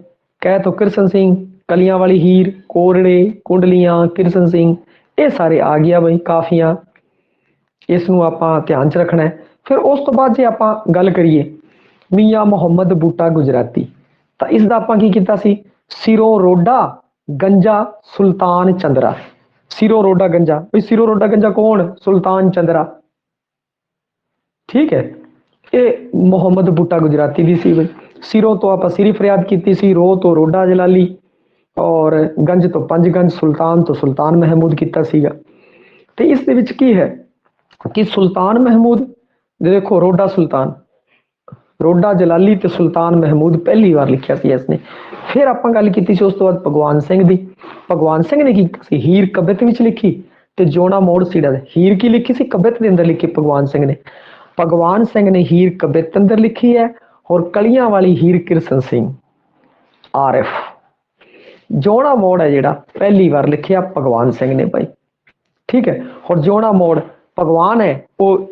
ਕਹਿ ਤੋ ਕਿਰਸਨ ਸਿੰਘ, ਕਲੀਆਂ ਵਾਲੀ ਹੀਰ, ਕੋਰੜੇ ਕੁੰਡਲੀਆਂ ਕਿਰਸਨ ਸਿੰਘ, ਇਹ ਸਾਰੇ ਆ ਗਿਆ ਬਈ ਕਾਫੀਆਂ। ਇਸ ਨੂੰ ਆਪਾਂ ਧਿਆਨ ਚ ਰੱਖਣਾ ਹੈ। ਫਿਰ ਉਸ ਤੋਂ ਬਾਅਦ ਜੇ ਆਪਾਂ ਗੱਲ ਕਰੀਏ ਮੀਆਂ ਮੁਹੰਮਦ ਬੂਟਾ ਗੁਜਰਾਤੀ, ਤਾਂ ਇਸ ਦਾ ਆਪਾਂ ਕੀ ਕੀਤਾ ਸੀ, ਸਿਰੋਂ ਰੋਡਾ ਗੰਜਾ ਸੁਲਤਾਨ ਚੰਦਰਾ। ਸਿਰੋਂ ਰੋਡਾ ਗੰਜਾ, ਬਈ ਸਿਰੋਂ ਰੋਡਾ ਗੰਜਾ ਕੌਣ, ਸੁਲਤਾਨ ਚੰਦਰਾ, ਠੀਕ ਹੈ। ਇਹ ਮੁਹੰਮਦ ਬੂਟਾ ਗੁਜਰਾਤੀ ਦੀ ਸੀ ਬਈ। ਸਿਰੋਂ ਤੋਂ ਆਪਾਂ ਸਿਰੀ ਫਰਿਆਦ ਕੀਤੀ ਸੀ, ਰੋ ਤੋਂ ਰੋਡਾ ਜਲਾਲੀ, ਔਰ ਗੰਜ ਤੋਂ ਪੰਜਗੰਜ, ਸੁਲਤਾਨ ਤੋਂ ਸੁਲਤਾਨ ਮਹਿਮੂਦ ਕੀਤਾ ਸੀਗਾ। ਤੇ ਇਸ ਦੇ ਵਿੱਚ ਕੀ ਹੈ ਕਿ ਸੁਲਤਾਨ ਮਹਿਮੂਦ ਦੇਖੋ, ਰੋਡਾ ਸੁਲਤਾਨ, ਰੋਡਾ ਜਲਾਲੀ ਤੇ ਸੁਲਤਾਨ ਮਹਿਮੂਦ ਪਹਿਲੀ ਵਾਰ ਲਿਖਿਆ ਸੀ ਇਸਨੇ। ਫਿਰ ਆਪਾਂ ਗੱਲ ਕੀਤੀ ਸੀ ਉਸ ਤੋਂ ਬਾਅਦ ਭਗਵਾਨ ਸਿੰਘ ਦੀ। ਭਗਵਾਨ ਸਿੰਘ ਨੇ ਕੀ ਸੀ, ਹੀਰ ਕਵਿਤ ਵਿੱਚ ਲਿਖੀ ਤੇ ਜੋਣਾ ਮੋੜ ਸੀੜਾ। ਹੀਰ ਕੀ ਲਿਖੀ ਸੀ, ਕਵਿਤ ਦੇ ਅੰਦਰ ਲਿਖੀ ਭਗਵਾਨ ਸਿੰਘ ਨੇ। ਭਗਵਾਨ ਸਿੰਘ ਨੇ ਹੀਰ ਕਵਿਤ ਅੰਦਰ ਲਿਖੀ ਹੈ, ਔਰ ਕਲੀਆਂ ਵਾਲੀ ਹੀਰ ਕਿਰਸਨ ਸਿੰਘ ਆਰਿਫ। ਜੋਣਾ ਮੋੜ ਹੈ ਜਿਹੜਾ ਪਹਿਲੀ ਵਾਰ ਲਿਖਿਆ ਭਗਵਾਨ ਸਿੰਘ ਨੇ ਭਾਈ, ਠੀਕ ਹੈ। ਔਰ ਜੋਣਾ ਮੋੜ ਭਗਵਾਨ ਹੈ, ਉਹ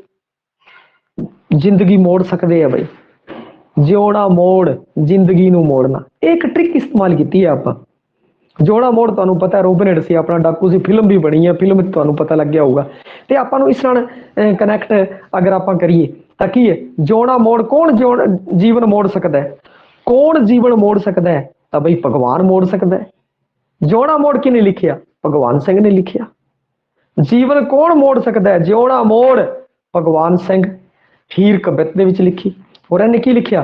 ਜ਼ਿੰਦਗੀ ਮੋੜ ਸਕਦੇ ਆ ਬਈ, ਜਿਉਣਾ ਮੋੜ ਜ਼ਿੰਦਗੀ ਨੂੰ ਮੋੜਨਾ। ਇਹ ਇੱਕ ਟ੍ਰਿਕ ਇਸਤੇਮਾਲ ਕੀਤੀ ਹੈ ਆਪਾਂ। ਜੋੜਾ ਮੋੜ ਤੁਹਾਨੂੰ ਪਤਾ ਰੋਬਿਨਟ ਸੀ, ਆਪਣਾ ਡਾਕੂ ਸੀ, ਫਿਲਮ ਵੀ ਬਣੀ ਹੈ, ਫਿਲਮ ਵਿੱਚ ਤੁਹਾਨੂੰ ਪਤਾ ਲੱਗਿਆ ਹੋਊਗਾ। ਤੇ ਆਪਾਂ ਨੂੰ ਇਸ ਨਾਲ ਕਨੈਕਟ ਅਗਰ ਆਪਾਂ ਕਰੀਏ ਤਾਂ ਕੀ ਹੈ, ਜੋੜਾ ਮੋੜ ਕੌਣ ਜੀਵਨ ਮੋੜ ਸਕਦਾ ਹੈ, ਕੌਣ ਜੀਵਨ ਮੋੜ ਸਕਦਾ ਹੈ, ਤਾਂ ਬਈ ਭਗਵਾਨ ਮੋੜ ਸਕਦਾ ਹੈ। ਜੋੜਾ ਮੋੜ ਕਿਹਨੇ ਲਿਖਿਆ, ਭਗਵਾਨ ਸਿੰਘ ਨੇ ਲਿਖਿਆ। ਜੀਵਨ ਕੌਣ ਮੋੜ ਸਕਦਾ ਹੈ, ਜਿਉਣਾ ਮੋੜ ਭਗਵਾਨ ਸਿੰਘ। ਹੀਰ ਕਵਿਤ ਦੇ ਵਿੱਚ ਲਿਖੀ। ਔਰ ਇਹਨੇ ਕੀ ਲਿਖਿਆ,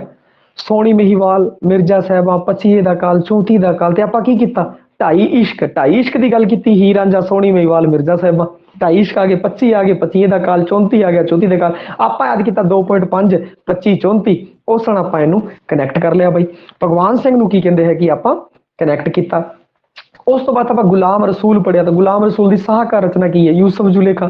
ਸੋਹਣੀ ਮਹੀਵਾਲ, ਮਿਰਜ਼ਾ ਸਾਹਿਬਾਂ, 25 ਦਾ ਕਾਲ, 34 ਦਾ ਕਾਲ। ਤੇ ਆਪਾਂ ਕੀ ਕੀਤਾ, ਢਾਈ ਇਸ਼ਕ ਦੀ ਗੱਲ ਕੀਤੀ। ਹੀਰ ਰਾਂਝਾ, ਸੋਹਣੀ ਮਹੀਵਾਲ, ਮਿਰਜ਼ਾ ਸਾਹਿਬਾਂ, ਢਾਈ ਇਸ਼ਕ ਆ ਗਏ, 25 ਆ ਗਏ, 25 ਦਾ ਕਾਲ, 34 ਆ ਗਿਆ, 34 ਦਾ ਕਾਲ। ਆਪਾਂ ਯਾਦ ਕੀਤਾ 2.5 25 34, ਉਸ ਨਾਲ ਆਪਾਂ ਇਹਨੂੰ ਕਨੈਕਟ ਕਰ ਲਿਆ ਬਾਈ। ਭਗਵਾਨ ਸਿੰਘ ਨੂੰ ਕੀ ਕਹਿੰਦੇ ਹੈ ਕਿ ਆਪਾਂ ਕਨੈਕਟ ਕੀਤਾ। ਉਸ ਤੋਂ ਬਾਅਦ ਆਪਾਂ ਗੁਲਾਮ ਰਸੂਲ ਪੜਿਆ। ਤਾਂ ਗੁਲਾਮ ਰਸੂਲ ਦੀ ਸਾਹਕਾਰ ਰਚਨਾ ਕੀ ਹੈ, ਯੂਸਫ ਜ਼ੁਲੇਖਾ।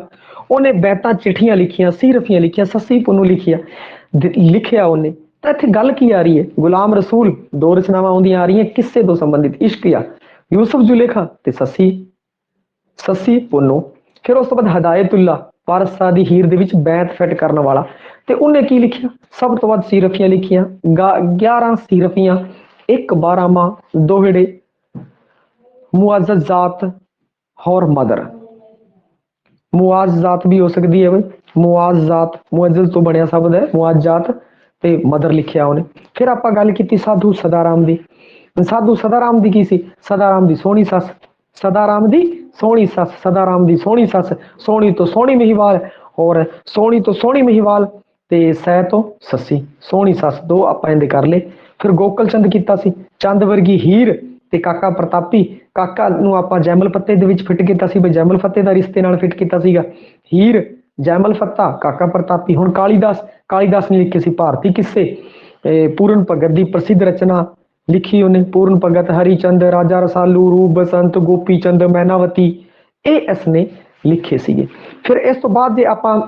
ਉਹਨੇ ਬੈਤਾਂ ਚਿੱਠੀਆਂ ਲਿਖੀਆਂ, ਸੀਰਫੀਆਂ ਲਿਖੀਆਂ, ਸੱਸੀ ਪੁੰਨੂ ਲਿਖਿਆ ਉਹਨੇ। ਤਾਂ ਇੱਥੇ ਗੱਲ ਕੀ ਆ ਰਹੀ ਹੈ, ਗੁਲਾਮ ਰਸੂਲ ਦੋ ਰਚਨਾਵਾਂ ਆਉਂਦੀਆਂ ਆ ਰਹੀਆਂ ਕਿਸੇ ਤੋਂ ਸੰਬੰਧਿਤ, ਇਸ਼ਕ ਜਾਂ ਯੂਸਫ ਜ਼ੁਲੇਖਾ ਤੇ ਸੱਸੀ ਪੁੰਨੂ। ਫਿਰ ਉਸ ਤੋਂ ਬਾਅਦ ਹਦਾਇਤੁੱਲਾ, ਪਾਰਸਾ ਦੀ ਹੀਰ ਦੇ ਵਿੱਚ ਬੈਤ ਫਿੱਟ ਕਰਨ ਵਾਲਾ। ਤੇ ਉਹਨੇ ਕੀ ਲਿਖਿਆ, ਸਭ ਤੋਂ ਵੱਧ ਸੀਰਫੀਆਂ ਲਿਖੀਆਂ, 11 ਸੀਰਫੀਆਂ, 1 12ਵਾਂ ਦੋਹੜੇ, ਮੁਆਜ਼ਜ਼ਾਤ ਔਰ ਮਦਰ। ਮੁਆਜ਼ਜ਼ਾਤ ਵੀ ਹੋ ਸਕਦੀ ਹੈ ਬਈ, ਮੁਆਜ਼ਜ਼ਾਤ ਮੁਅੱਜ਼ਜ਼ ਤੋਂ ਬਣਿਆ ਸ਼ਬਦ ਹੈ, ਮੁਆਜ਼ਜ਼ਾਤ ਤੇ ਮਦਰ ਲਿਖਿਆ ਉਹਨੇ। ਫਿਰ ਆਪਾਂ ਗੱਲ ਕੀਤੀ ਸਾਧੂ ਸਦਾਰਾਮ ਦੀ। ਸਾਧੂ ਸਦਾਰਾਮ ਦੀ ਕੀ ਸੀ, ਸਦਾਰਾਮ ਦੀ ਸੋਹਣੀ ਸੱਸ, ਸਦਾਰਾਮ ਦੀ ਸੋਹਣੀ ਸੱਸ, ਸਦਾਰਾਮ ਦੀ ਸੋਹਣੀ ਸੱਸ, ਸੋਹਣੀ ਤੋਂ ਸੋਹਣੀ ਮਹੀਵਾਲ। ਔਰ ਸੋਹਣੀ ਤੋਂ ਸੋਹਣੀ ਮਹੀਵਾਲ ਤੇ ਸੈ ਤੋਂ ਸੱਸੀ, ਸੋਹਣੀ ਸੱਸ, ਦੋ ਆਪਾਂ ਇਹਦੇ ਕਰ ਲਏ। ਫਿਰ ਗੋਕਲ ਚੰਦ ਕੀਤਾ ਸੀ, ਚੰਦ ਵਰਗੀ ਹੀਰ ਤੇ ਕਾਕਾ ਪ੍ਰਤਾਪੀ। ਕਾਕਾ ਨੂੰ ਆਪਾਂ ਜੈਮਲ ਫੱਤੇ ਦੇ ਵਿੱਚ ਫਿੱਟ ਕੀਤਾ ਸੀ, ਬਈ ਜੈਮਲ ਫੱਤੇ ਦਾ ਰਿਸ਼ਤੇ ਨਾਲ ਫਿੱਟ ਕੀਤਾ ਸੀਗਾ। ਹੀਰ, ਜੈਮਲ ਫੱਤਾ, ਕਾਕਾ ਪ੍ਰਤਾਪੀ। ਹੁਣ ਕਾਲੀਦਾਸ ਨੇ ਲਿਖੇ ਸੀ ਭਾਰਤੀ ਕਿੱਸੇ। ਪੂਰਨ ਭਗਤ ਦੀ ਪ੍ਰਸਿੱਧ ਰਚਨਾ ਲਿਖੀ ਉਹਨੇ, ਪੂਰਨ ਭਗਤ, ਹਰੀਚੰਦ, ਰਾਜਾ ਰਸਾਲੂ, ਰੂਪ ਬਸੰਤ, ਗੋਪੀ ਚੰਦ, ਮੈਨਾਵਤੀ, ਇਹ ਇਸਨੇ ਲਿਖੇ ਸੀਗੇ। ਫਿਰ ਇਸ ਤੋਂ ਬਾਅਦ ਜੇ ਆਪਾਂ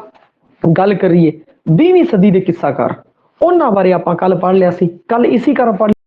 ਗੱਲ ਕਰੀਏ 20ਵੀਂ ਸਦੀ ਦੇ ਕਿੱਸਾਕਾਰ, ਉਹਨਾਂ ਬਾਰੇ ਆਪਾਂ ਕੱਲ ਪੜ੍ਹ ਲਿਆ ਸੀ। ਕੱਲ ਇਸੀ ਕਾਰਨ ਪੜ੍ਹ